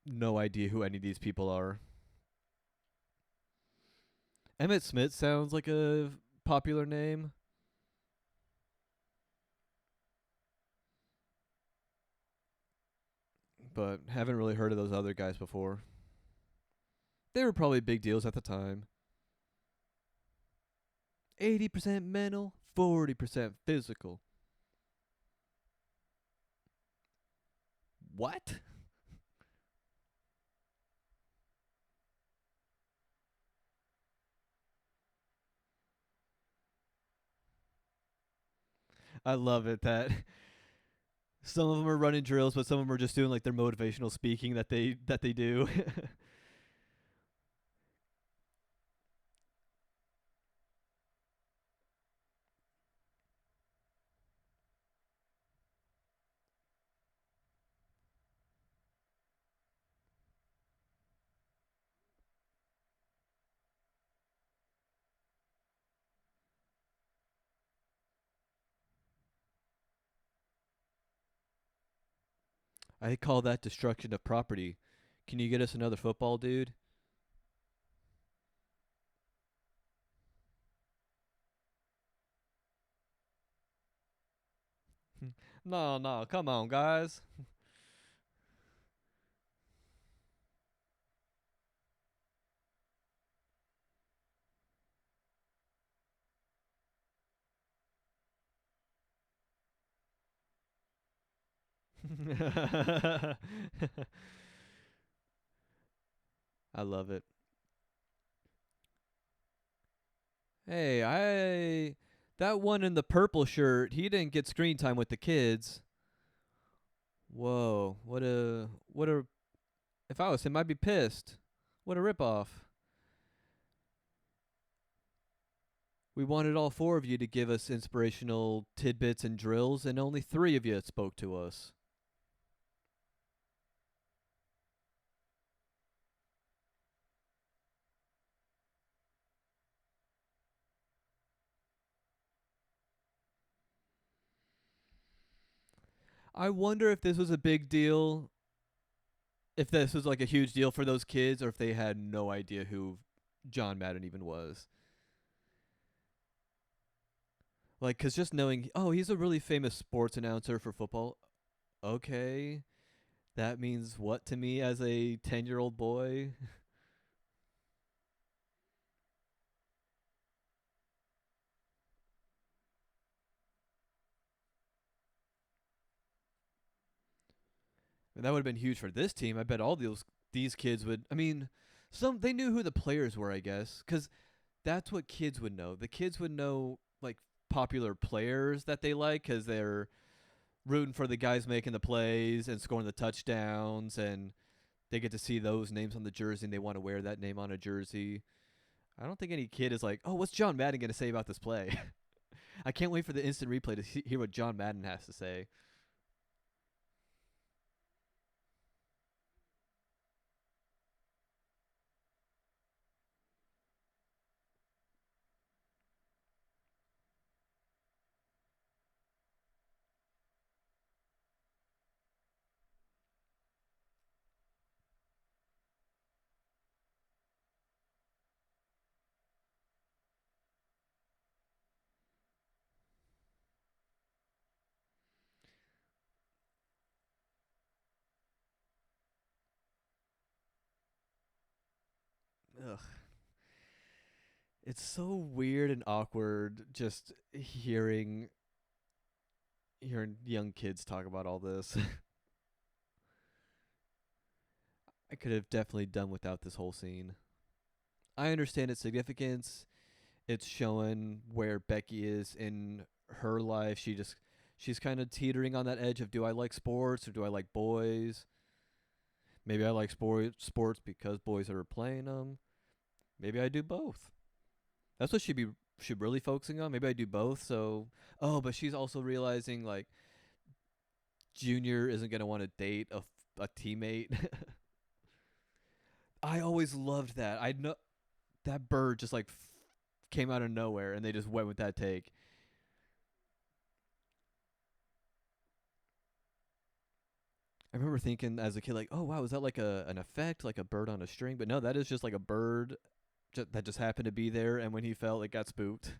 no idea who any of these people are. Emmett Smith sounds like a popular name, but haven't really heard of those other guys before. They were probably big deals at the time. 80% mental, 40% physical. What? I love it that some of them are running drills, but some of them are just doing like their motivational speaking that they do. I call that destruction of property. Can you get us another football, dude? No, no, come on, guys. I love it. Hey, I that one in the purple shirt, he didn't get screen time with the kids. Whoa, what a if I was him, I'd be pissed. What a ripoff. We wanted all four of you to give us inspirational tidbits and drills, and only three of you spoke to us. I wonder if this was a big deal, if this was like a huge deal for those kids, or if they had no idea who John Madden even was. Like, 'cause just knowing, oh, he's a really famous sports announcer for football. Okay, that means what to me as a 10-year-old boy? And that would have been huge for this team. I bet all these kids would. I mean, some they knew who the players were, I guess, because that's what kids would know. The kids would know like popular players that they like because they're rooting for the guys making the plays and scoring the touchdowns, and they get to see those names on the jersey and they want to wear that name on a jersey. I don't think any kid is like, oh, what's John Madden going to say about this play? I can't wait for the instant replay to hear what John Madden has to say. Ugh. It's so weird and awkward just hearing young kids talk about all this. I could have definitely done without this whole scene. I understand its significance. It's showing where Becky is in her life. She's kind of teetering on that edge of do I like sports or do I like boys? Maybe I like sports because boys are playing them. Maybe I do both. That's what should really focusing on. Maybe I do both. So, oh, but she's also realizing like Junior isn't gonna want to date a teammate. I always loved that. I know that bird just like came out of nowhere and they just went with that take. I remember thinking as a kid like, oh wow, is that like an effect, like a bird on a string? But no, that is just like a bird that just happened to be there, and when he fell, it got spooked.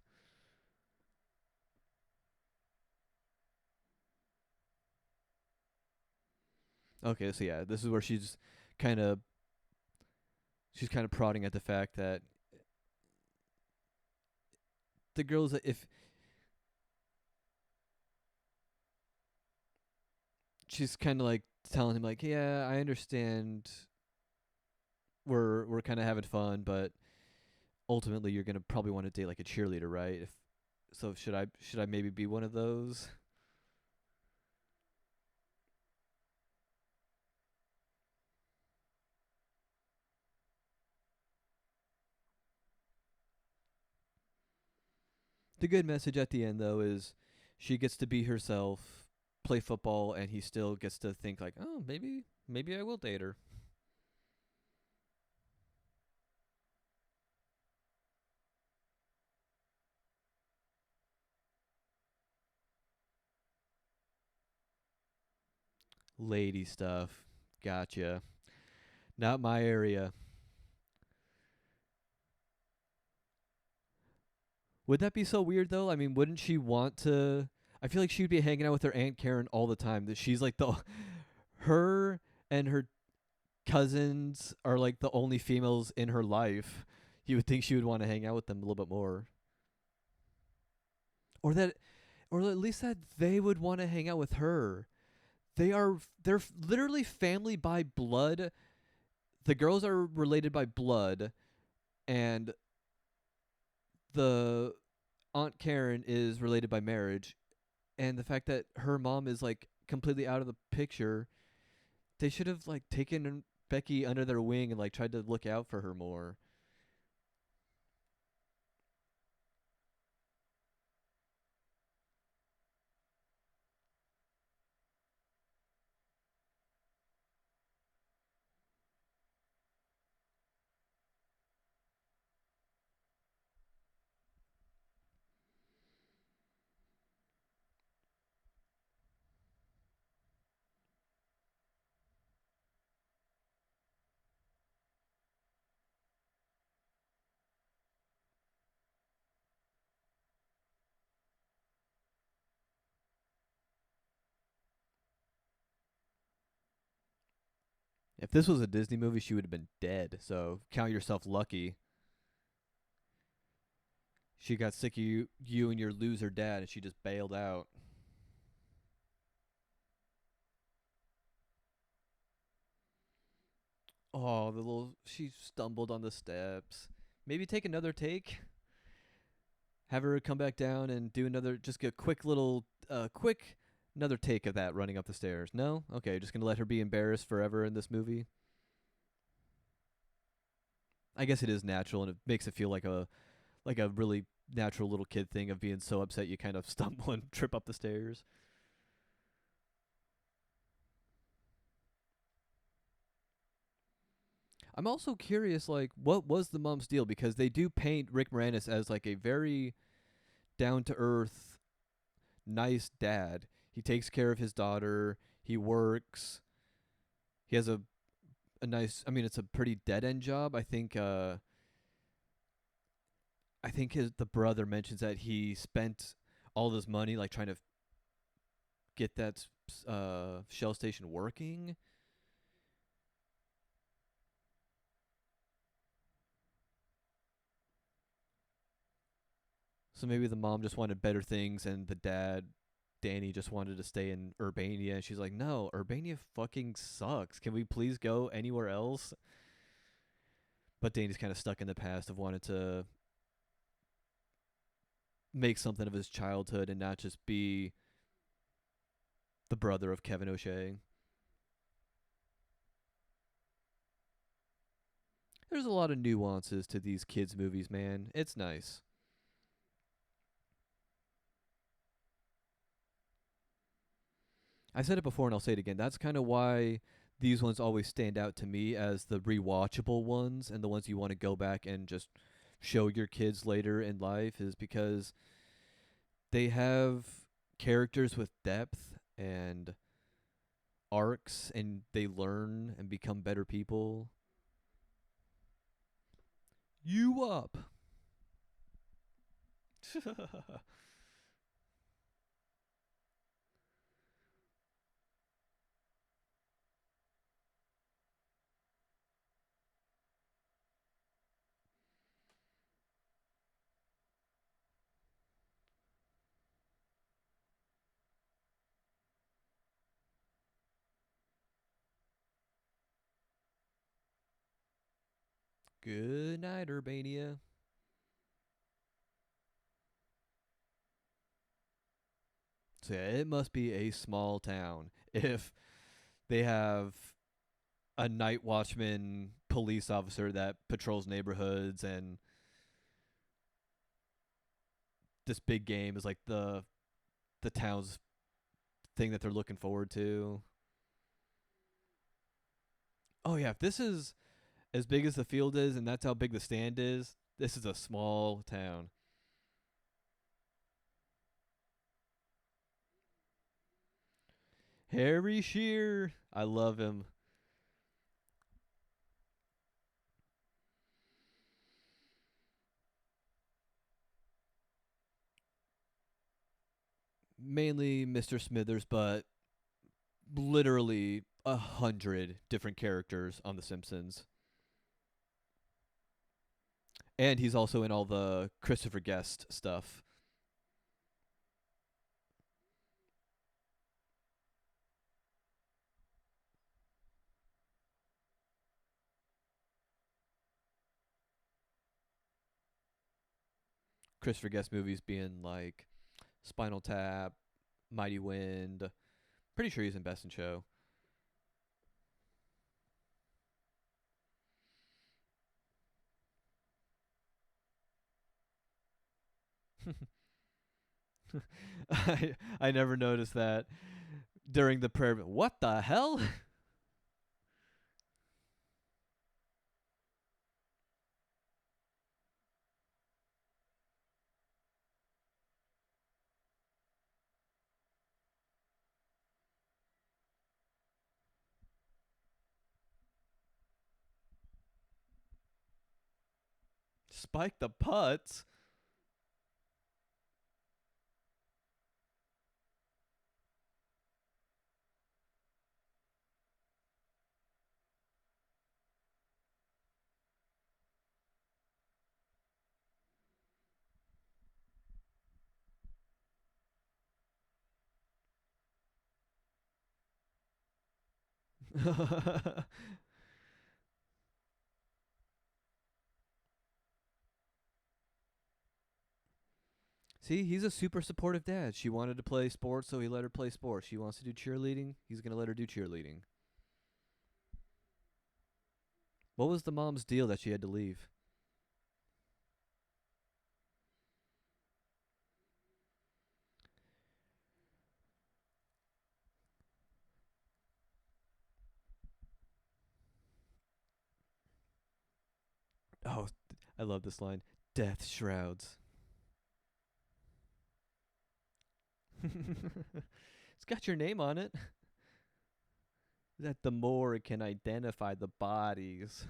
Okay, so yeah, this is where kind of she's kind of prodding at the fact that the girls, if she's kind of like telling him like, yeah, I understand we're kind of having fun, but ultimately you're gonna probably want to date like a cheerleader, right? If so, should I maybe be one of those? The good message at the end though is she gets to be herself, play football, and he still gets to think like, oh, maybe I will date her. Lady stuff. Gotcha. Not my area. Would that be so weird though? I mean, wouldn't she want to? I feel like she'd be hanging out with her aunt Karen all the time. That she's like the her and her cousins are like the only females in her life. You would think she would want to hang out with them a little bit more, or that, or at least that they would want to hang out with her. They're literally family by blood. The girls are related by blood, and the Aunt Karen is related by marriage, and the fact that her mom is like completely out of the picture, they should have like taken Becky under their wing and like tried to look out for her more. If this was a Disney movie, she would have been dead. So count yourself lucky. She got sick of you and your loser dad, and she just bailed out. Oh, the little she stumbled on the steps. Maybe take another take. Have her come back down and do another. Just get a quick little, quick another take of that running up the stairs. No, okay, just gonna let her be embarrassed forever in this movie. I guess it is natural, and it makes it feel like a really natural little kid thing of being so upset you kind of stumble and trip up the stairs. I'm also curious, like, what was the mom's deal? Because they do paint Rick Moranis as like a very down to earth, nice dad. He takes care of his daughter. He works. He has a nice. I mean, it's a pretty dead end job. I think. I think the brother mentions that he spent all this money like trying to get that shell station working. So maybe the mom just wanted better things, and the dad, Danny, just wanted to stay in Urbania. And she's like, "No, Urbania fucking sucks. Can we please go anywhere else?" But Danny's kind of stuck in the past of wanting to make something of his childhood and not just be the brother of Kevin O'Shea. There's a lot of nuances to these kids' movies, man. It's nice. I said it before and I'll say it again. That's kind of why these ones always stand out to me as the rewatchable ones and the ones you want to go back and just show your kids later in life is because they have characters with depth and arcs and they learn and become better people. You up. Good night, Urbania. So yeah, it must be a small town if they have a night watchman police officer that patrols neighborhoods and this big game is like the town's thing that they're looking forward to. Oh yeah, if this is as big as the field is and that's how big the stand is, this is a small town. Harry Shearer, I love him. Mainly Mr. Smithers, but literally 100 different characters on The Simpsons. And he's also in all the Christopher Guest stuff. Christopher Guest movies being like Spinal Tap, Mighty Wind. Pretty sure he's in Best in Show. I never noticed that during the prayer. What the hell? Spike the putts. See, he's a super supportive dad. She wanted to play sports, so he let her play sports. She wants to do cheerleading. He's gonna let her do cheerleading. What was the mom's deal that she had to leave? Oh, I love this line. Death shrouds. It's got your name on it. That the more it can identify the bodies.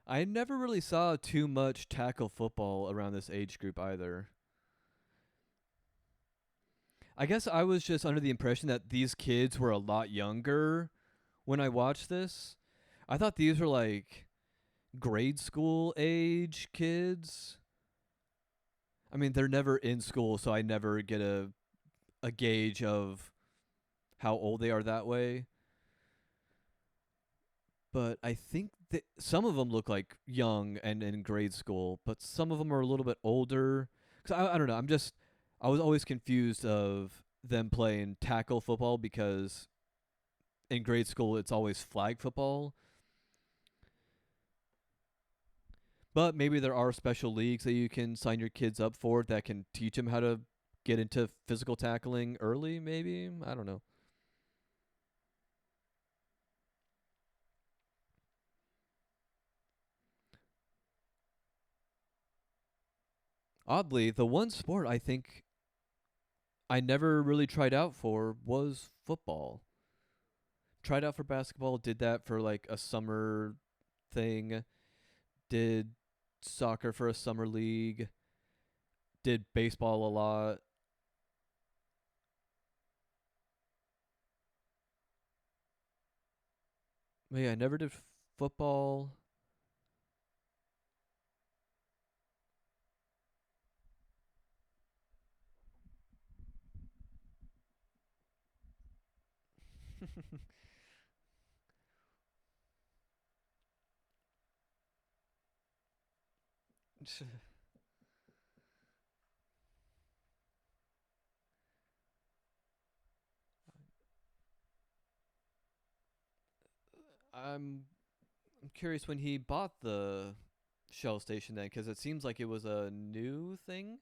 I never really saw too much tackle football around this age group either. I guess I was just under the impression that these kids were a lot younger when I watched this. I thought these were like grade school age kids. I mean, they're never in school, so I never get a gauge of how old they are that way. But I think that some of them look like young and in grade school, but some of them are a little bit older. Cause I don't know. I was always confused of them playing tackle football because in grade school it's always flag football. But maybe there are special leagues that you can sign your kids up for that can teach them how to get into physical tackling early. Maybe I don't know. Oddly, the one sport I think I never really tried out for was football. Tried out for basketball, did that for like a summer thing, did soccer for a summer league, did baseball a lot. But yeah, I never did football. I'm I'm curious when he bought the Shell station then, because it seems like it was a new thing.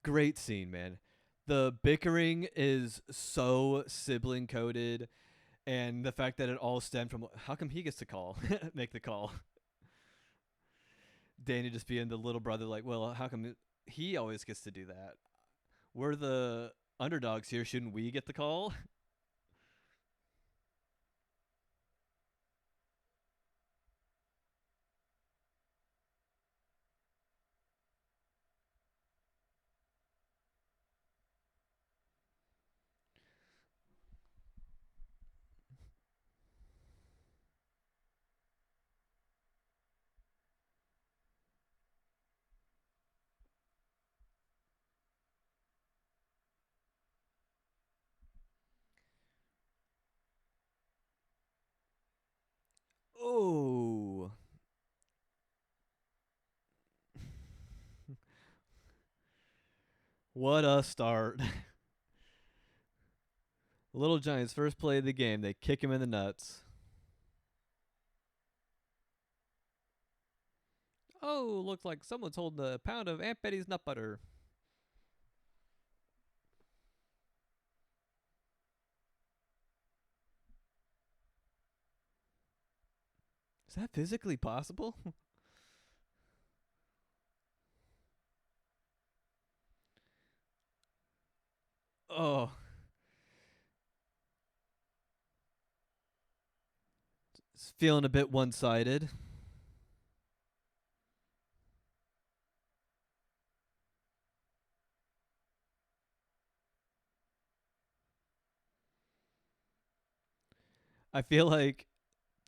Great scene, man. The bickering is so sibling coded, and the fact that it all stemmed from how come he gets to call, make the call. Danny just being the little brother, like, well, how come he always gets to do that? We're the underdogs here. Shouldn't we get the call? Oh, what a start. Little Giants' first play of the game. They kick him in the nuts. Oh, looks like someone's holding a pound of Aunt Betty's nut butter. Is that physically possible? Oh, It's feeling a bit one-sided. I feel like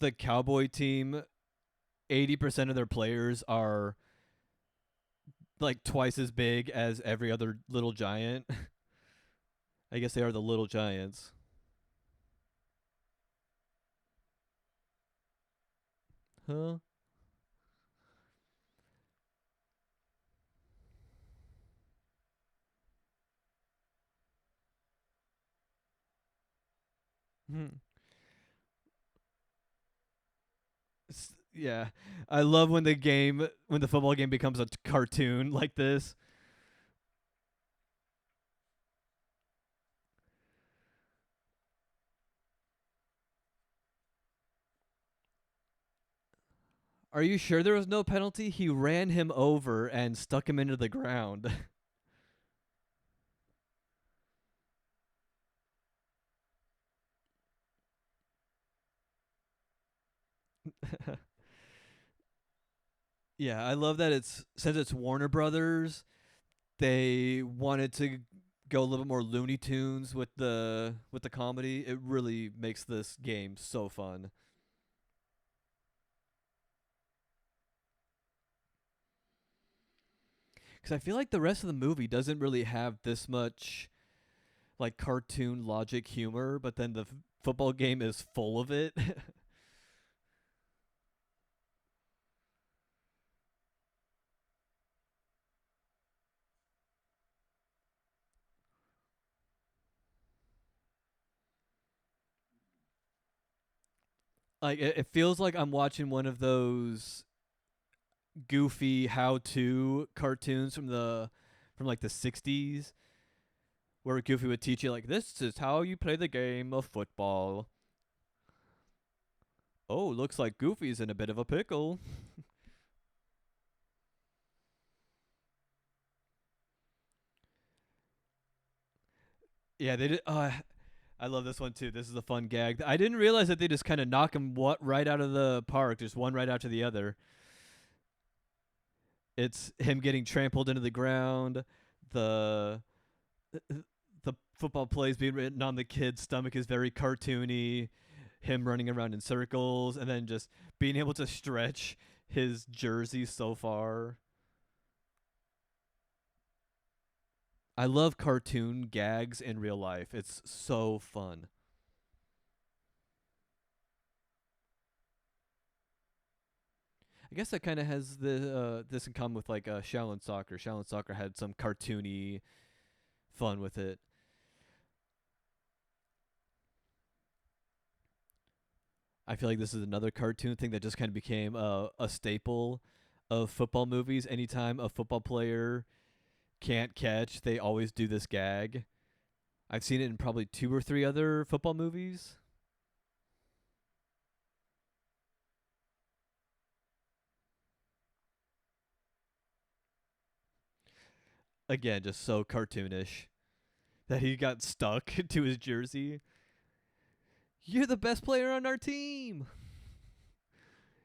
the Cowboy team, 80% of their players are like twice as big as every other little giant. I guess they are the little giants. Huh? Hmm. Yeah. I love when the football game becomes a cartoon like this. Are you sure there was no penalty? He ran him over and stuck him into the ground. Yeah, I love that it's since it's Warner Brothers, they wanted to go a little bit more Looney Tunes with the comedy. It really makes this game so fun. Cuz I feel like the rest of the movie doesn't really have this much like cartoon logic humor, but then the football game is full of it. Like it feels like I'm watching one of those goofy how-to cartoons from like the 60s where Goofy would teach you like this is how you play the game of football. Oh, looks like Goofy's in a bit of a pickle. Yeah, they did. I love this one too. This is a fun gag. I didn't realize that they just kind of knock him right out of the park, just one right after the other. It's him getting trampled into the ground. The the football plays being written on the kid's stomach is very cartoony. Him running around in circles and then just being able to stretch his jersey so far. I love cartoon gags in real life. It's so fun. I guess that kind of has this in common with like Shaolin Soccer. Shaolin Soccer had some cartoony fun with it. I feel like this is another cartoon thing that just kind of became a staple of football movies. Anytime a football player can't catch, they always do this gag. I've seen it in probably two or three other football movies. Again, just so cartoonish that he got stuck to his jersey. You're the best player on our team.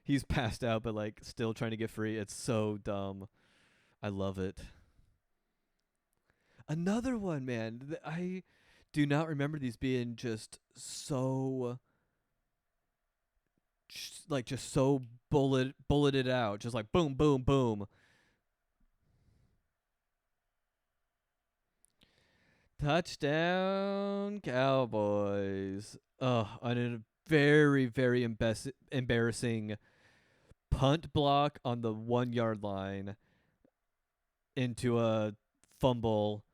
He's passed out, but like still trying to get free. It's so dumb. I love it. Another one, man. I do not remember these being just so like just so bulleted out, just like boom, boom, boom. Touchdown, Cowboys. On a very embarrassing punt block on the 1 yard line into a fumble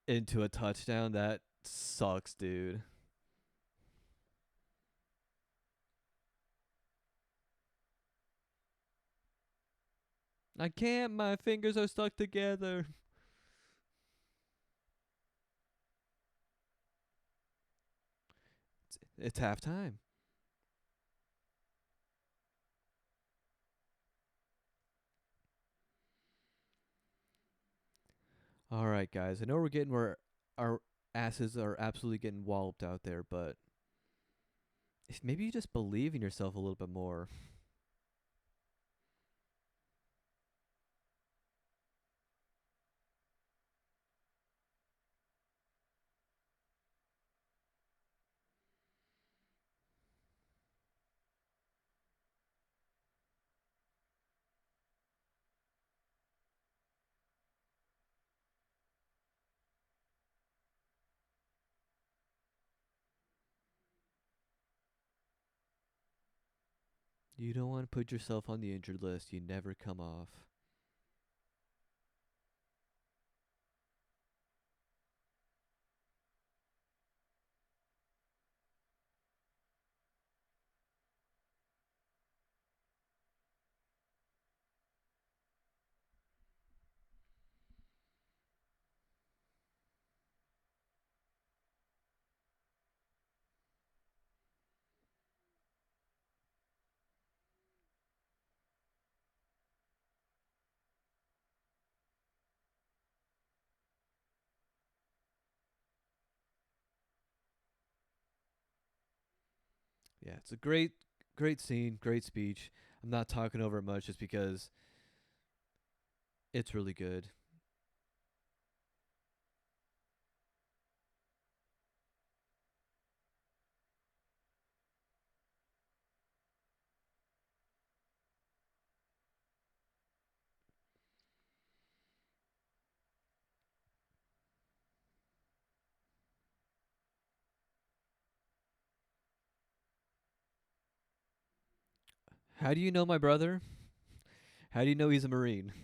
into a touchdown. That sucks, dude. I can't. My fingers are stuck together. It's halftime. All right, guys. I know we're getting where our asses are absolutely getting walloped out there, but If maybe you just believe in yourself a little bit more. You don't want to put yourself on the injured list. You never come off. Yeah, it's a great scene, great speech. I'm not talking over it much just because it's really good. How do you know my brother? How do you know he's a Marine?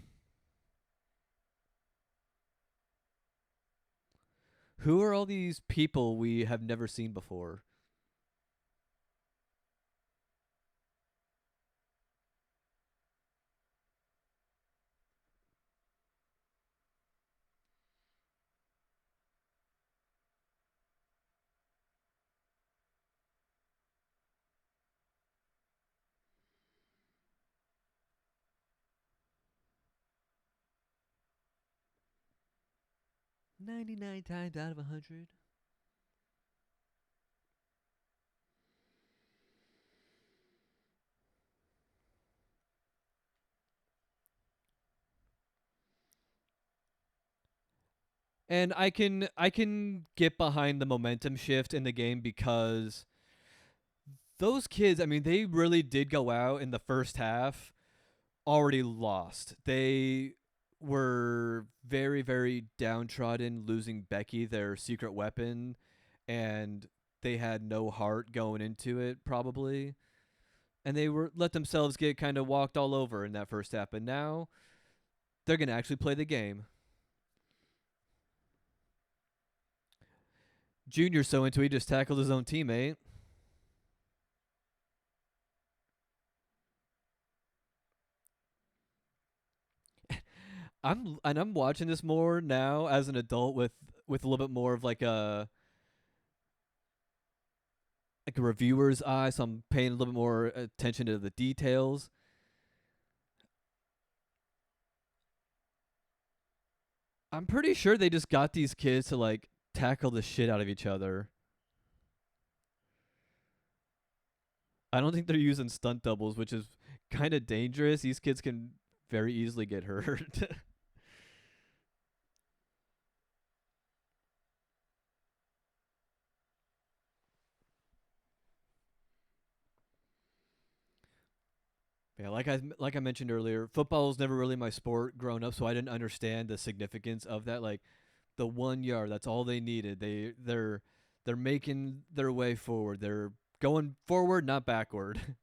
Who are all these people we have never seen before? 99 times out of 100. And I can get behind the momentum shift in the game because those kids, I mean, they really did go out in the first half already lost. They were very downtrodden, losing Becky, their secret weapon, and they had no heart going into it probably. And they were let themselves get kind of walked all over in that first half. But now they're gonna actually play the game. Junior's so into it, he just tackled his own teammate. I'm watching this more now as an adult with a little bit more of like a reviewer's eye, so I'm paying a little bit more attention to the details. I'm pretty sure they just got these kids to like tackle the shit out of each other. I don't think they're using stunt doubles, which is kind of dangerous. These kids can very easily get hurt. Yeah, like I mentioned earlier, football was never really my sport growing up, so I didn't understand the significance of that. Like the 1 yard, that's all they needed. They're making their way forward. They're going forward, not backward.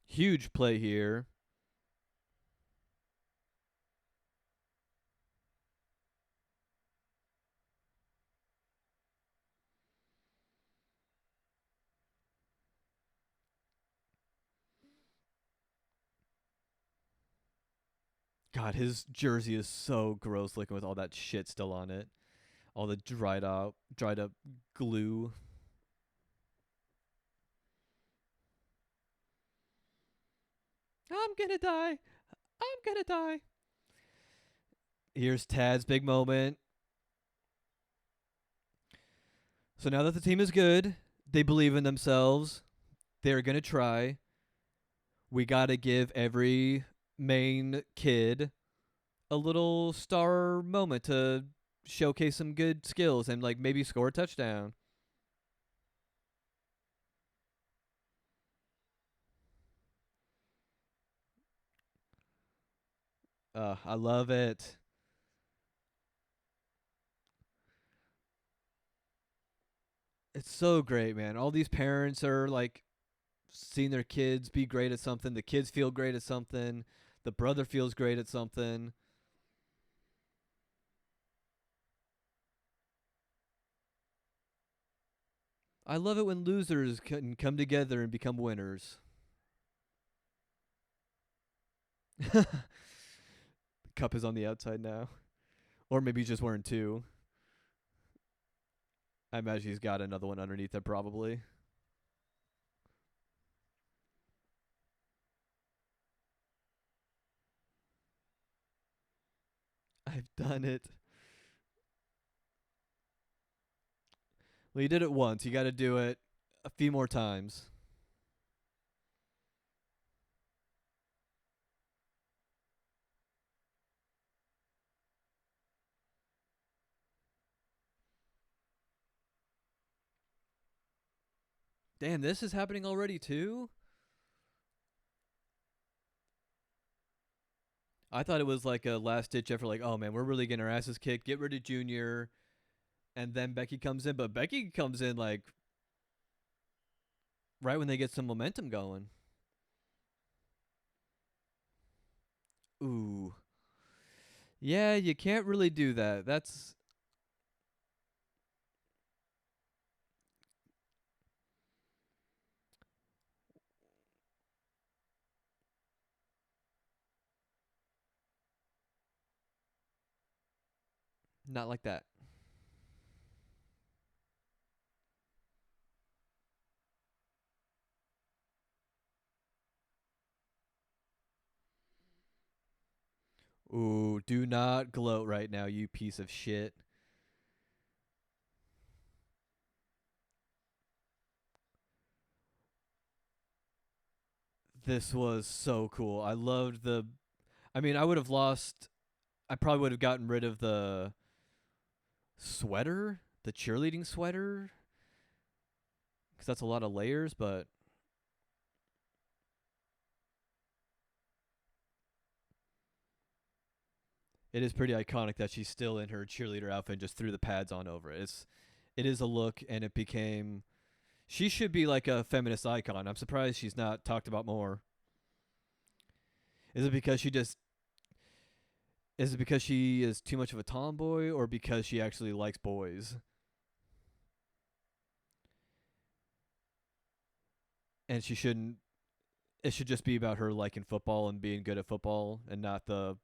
Huge play here. God, his jersey is so gross looking with all that shit still on it. All the dried up glue. I'm gonna die. I'm gonna die. Here's Tad's big moment. So now that the team is good, they believe in themselves. They're going to try. We got to give every main kid a little star moment to showcase some good skills and like maybe score a touchdown. I love it. It's so great, man. All these parents are like seeing their kids be great at something. The kids feel great at something. The brother feels great at something. I love it when losers can come together and become winners. The cup is on the outside now. Or maybe he's just wearing two. I imagine he's got another one underneath it probably. I've done it. Well, you did it once. You got to do it a few more times. Damn, this is happening already too? I thought it was like a last ditch effort, like, oh man, we're really getting our asses kicked. Get rid of Junior. And then Becky comes in, but Becky comes in like right when they get some momentum going. Ooh. Yeah, you can't really do that. That's not like that. Ooh, do not gloat right now, you piece of shit. This was so cool. I loved the. I mean, I would have lost. I probably would have gotten rid of the sweater, the cheerleading sweater, because that's a lot of layers, but it is pretty iconic that she's still in her cheerleader outfit and just threw the pads on over it. It is a look, and it became. She should be like a feminist icon. I'm surprised she's not talked about more. Is it because she just is it because she is too much of a tomboy or because she actually likes boys? And she shouldn't it should just be about her liking football and being good at football and not the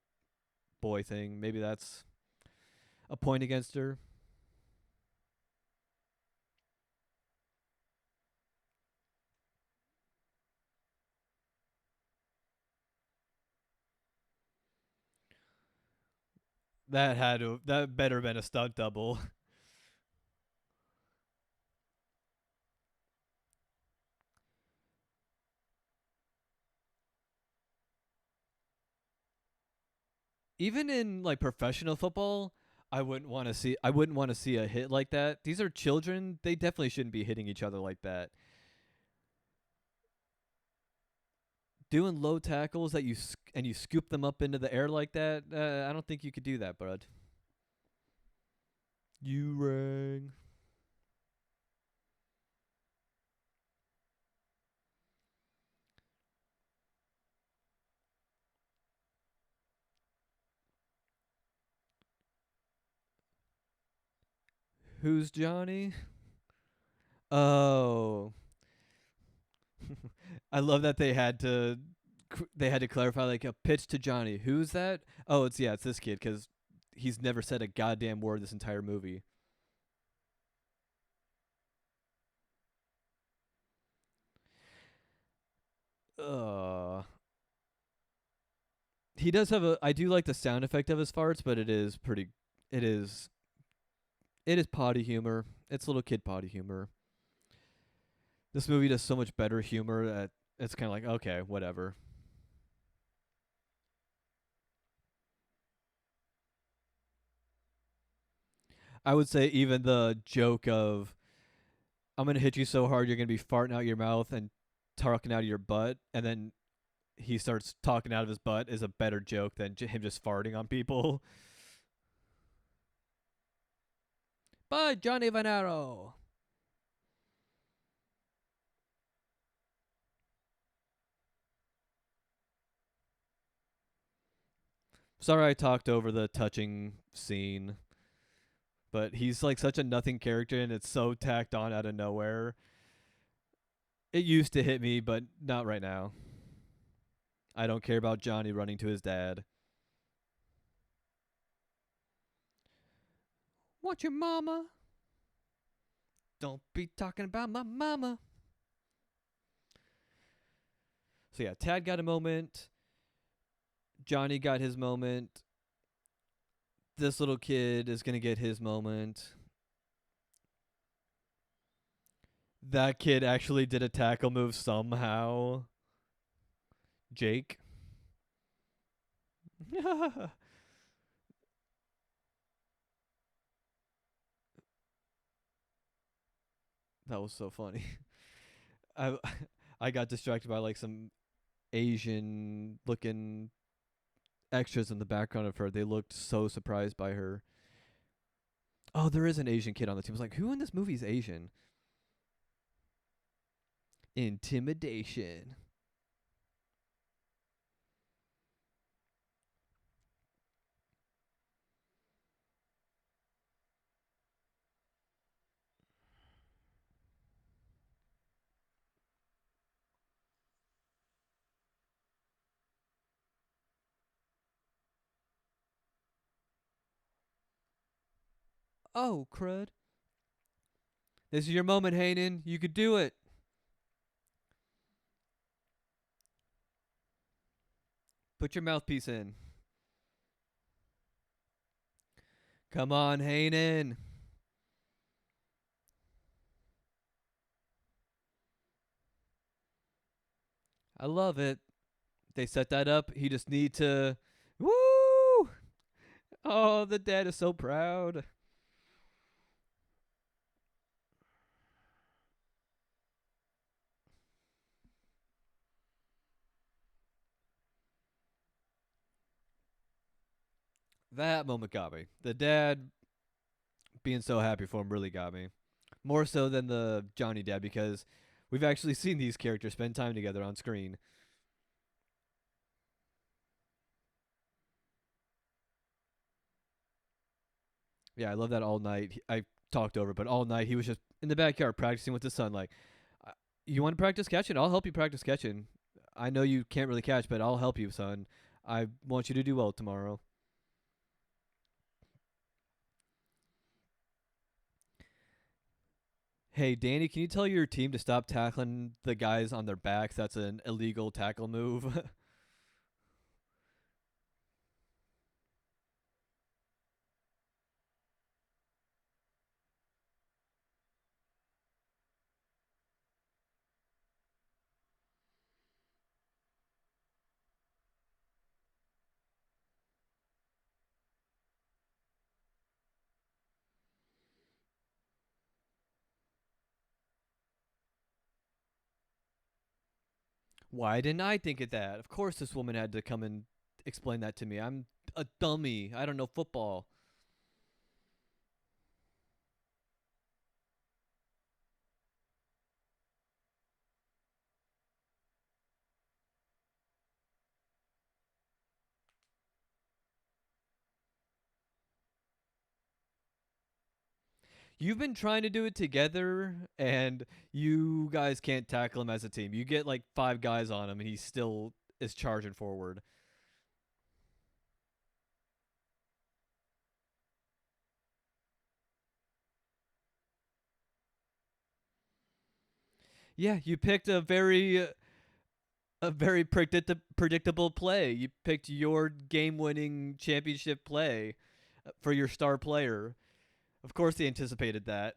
boy thing. Maybe that's a point against her. That better been a stunt double. Even in like professional football, I wouldn't want to see a hit like that. These are children. They definitely shouldn't be hitting each other like that. Doing low tackles that and you scoop them up into the air like that. I don't think you could do that, bud. You rang. Who's Johnny? Oh, I love that they had to clarify like a pitch to Johnny. Who's that? Oh, it's this kid because he's never said a goddamn word this entire movie. Uh, he does have a. I do like the sound effect of his farts, but it is pretty. It is it is potty humor. It's little kid potty humor. This movie does so much better humor that it's kind of like, okay, whatever. I would say even the joke of I'm gonna hit you so hard you're gonna be farting out your mouth and talking out of your butt, and then he starts talking out of his butt is a better joke than him just farting on people. Bye, Johnny Vanaro. Sorry I talked over the touching scene, but he's like such a nothing character and it's so tacked on out of nowhere. It used to hit me, but not right now. I don't care about Johnny running to his dad. Want your mama? Don't be talking about my mama. So yeah, Tad got a moment. Johnny got his moment. This little kid is going to get his moment. That kid actually did a tackle move somehow. Jake. That was so funny. I I got distracted by like some Asian looking extras in the background of her. They looked so surprised by her. Oh, there is an Asian kid on the team. I was like, who in this movie is Asian? Intimidation. Oh, crud. This is your moment, Hanen. You could do it. Put your mouthpiece in. Come on, Hanen. I love it. They set that up. He just need to. Woo! Oh, the dad is so proud. That moment got me. The dad being so happy for him really got me. More so than the Johnny dad because we've actually seen these characters spend time together on screen. Yeah, I love that all night. I talked over, but all night he was just in the backyard practicing with his son. Like, you want to practice catching? I'll help you practice catching. I know you can't really catch, but I'll help you, son. I want you to do well tomorrow. Hey, Danny, can you tell your team to stop tackling the guys on their backs? That's an illegal tackle move. Why didn't I think of that? Of course, this woman had to come and explain that to me. I'm a dummy. I don't know football. You've been trying to do it together, and you guys can't tackle him as a team. You get like five guys on him, and he still is charging forward. Yeah, you picked a very predictable play. You picked your game-winning championship play for your star player. Of course, they anticipated that.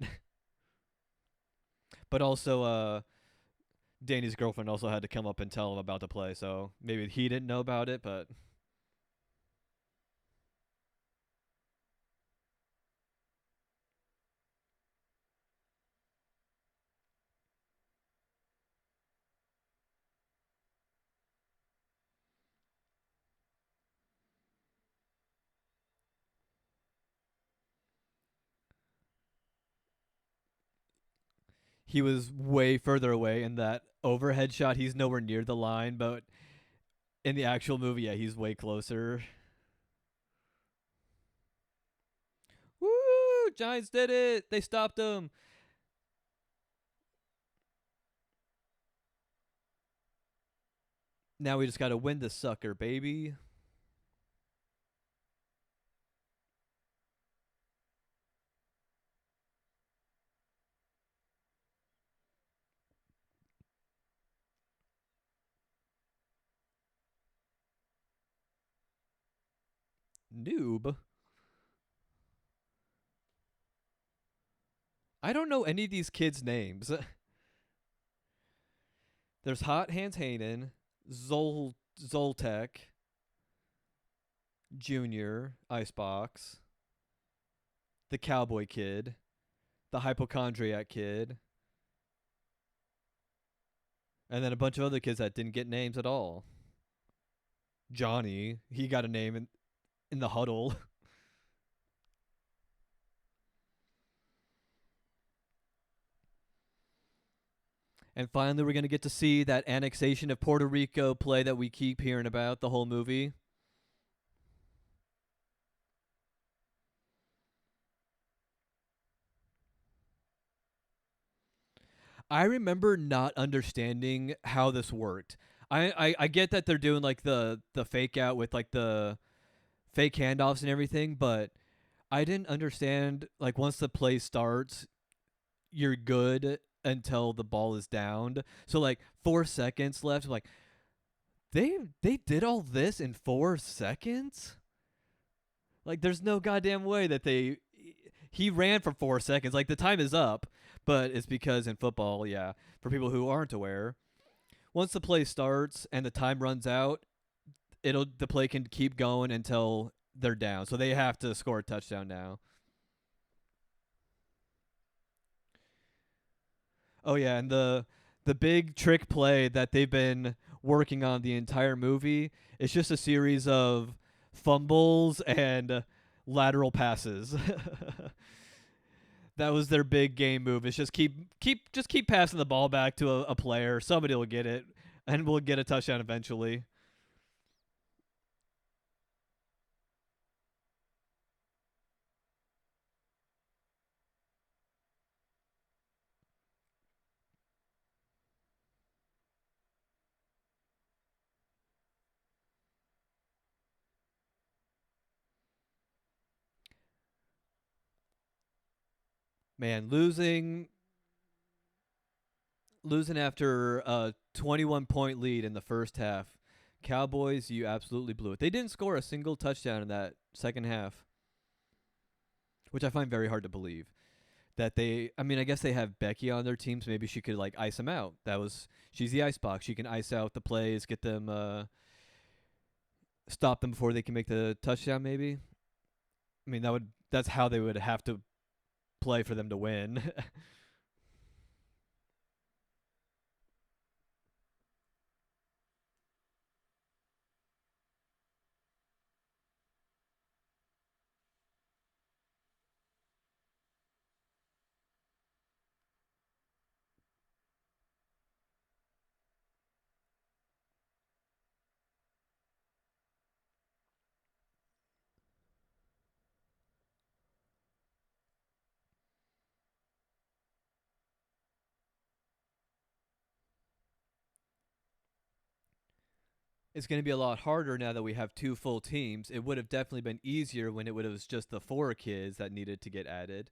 But also, Danny's girlfriend also had to come up and tell him about the play, so maybe he didn't know about it, but he was way further away in that overhead shot. He's nowhere near the line, but in the actual movie, yeah, he's way closer. Woo! Giants did it. They stopped him. Now we just got to win the sucker, baby. Noob. I don't know any of these kids' names. There's Hot Hands Hayden, Zoltek, Junior, Icebox, the Cowboy Kid, the Hypochondriac Kid, and then a bunch of other kids that didn't get names at all. Johnny, he got a name in the huddle. And finally, we're going to get to see that annexation of Puerto Rico play that we keep hearing about the whole movie. I remember not understanding how this worked. I get that they're doing like the fake out with like the fake handoffs and everything, but I didn't understand like once the play starts, you're good until the ball is downed. So like 4 seconds left. Like they did all this in 4 seconds. Like there's no goddamn way that he ran for 4 seconds. Like the time is up, but it's because in football, yeah, for people who aren't aware, once the play starts and the time runs out, it'll the play can keep going until they're down. So they have to score a touchdown now. Oh yeah, and the big trick play that they've been working on the entire movie is just a series of fumbles and lateral passes. That was their big game move. It's just keep passing the ball back to a player. Somebody will get it, and we'll get a touchdown eventually. Man, losing after a 21-point lead in the first half. Cowboys, you absolutely blew it. They didn't score a single touchdown in that second half, which I find very hard to believe. That they, I mean, I guess they have Becky on their team, so maybe she could like ice them out. She's the icebox. She can ice out the plays, get them, stop them before they can make the touchdown. Maybe. I mean, that's how they would have to play for them to win. It's going to be a lot harder now that we have two full teams. It would have definitely been easier when it would have was just the four kids that needed to get added.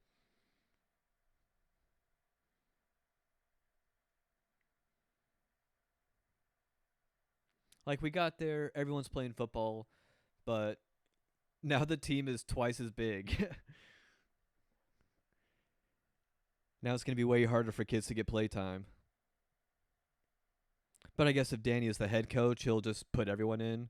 Like we got there, everyone's playing football, but now the team is twice as big. Now it's going to be way harder for kids to get playtime. But I guess if Danny is the head coach, he'll just put everyone in.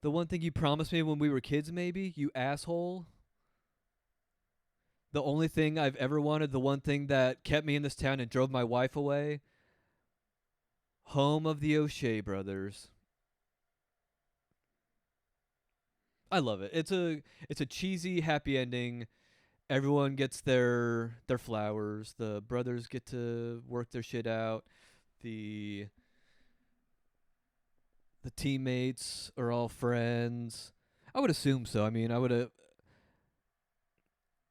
The one thing you promised me when we were kids, maybe, you asshole. The only thing I've ever wanted, the one thing that kept me in this town and drove my wife away, home of the O'Shea brothers. I love it. It's a cheesy happy ending. Everyone gets their flowers. The brothers get to work their shit out. The the teammates are all friends. I would assume so. I mean, I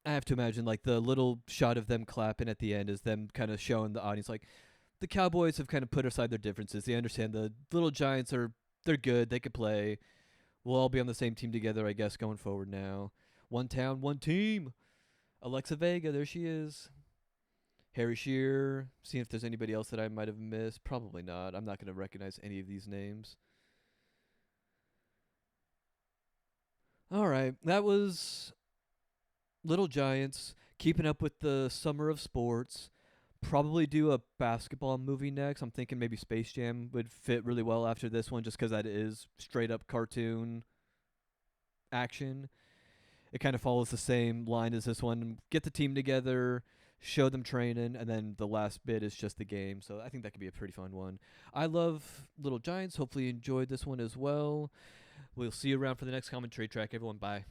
have to imagine like the little shot of them clapping at the end is them kind of showing the audience like the Cowboys have kind of put aside their differences. They understand the little Giants they're good. They could play. We'll all be on the same team together, I guess, going forward now. One town, one team. Alexa Vega, there she is. Harry Shearer. Seeing if there's anybody else that I might have missed. Probably not. I'm not going to recognize any of these names. All right, that was Little Giants. Keeping up with the summer of sports. Probably do a basketball movie next. I'm thinking maybe Space Jam would fit really well after this one, just because that is straight up cartoon action. It kind of follows the same line as this one. Get the team together, show them training, and then the last bit is just the game. So I think that could be a pretty fun one. I love Little Giants. Hopefully you enjoyed this one as well. We'll see you around for the next commentary track, everyone. Bye.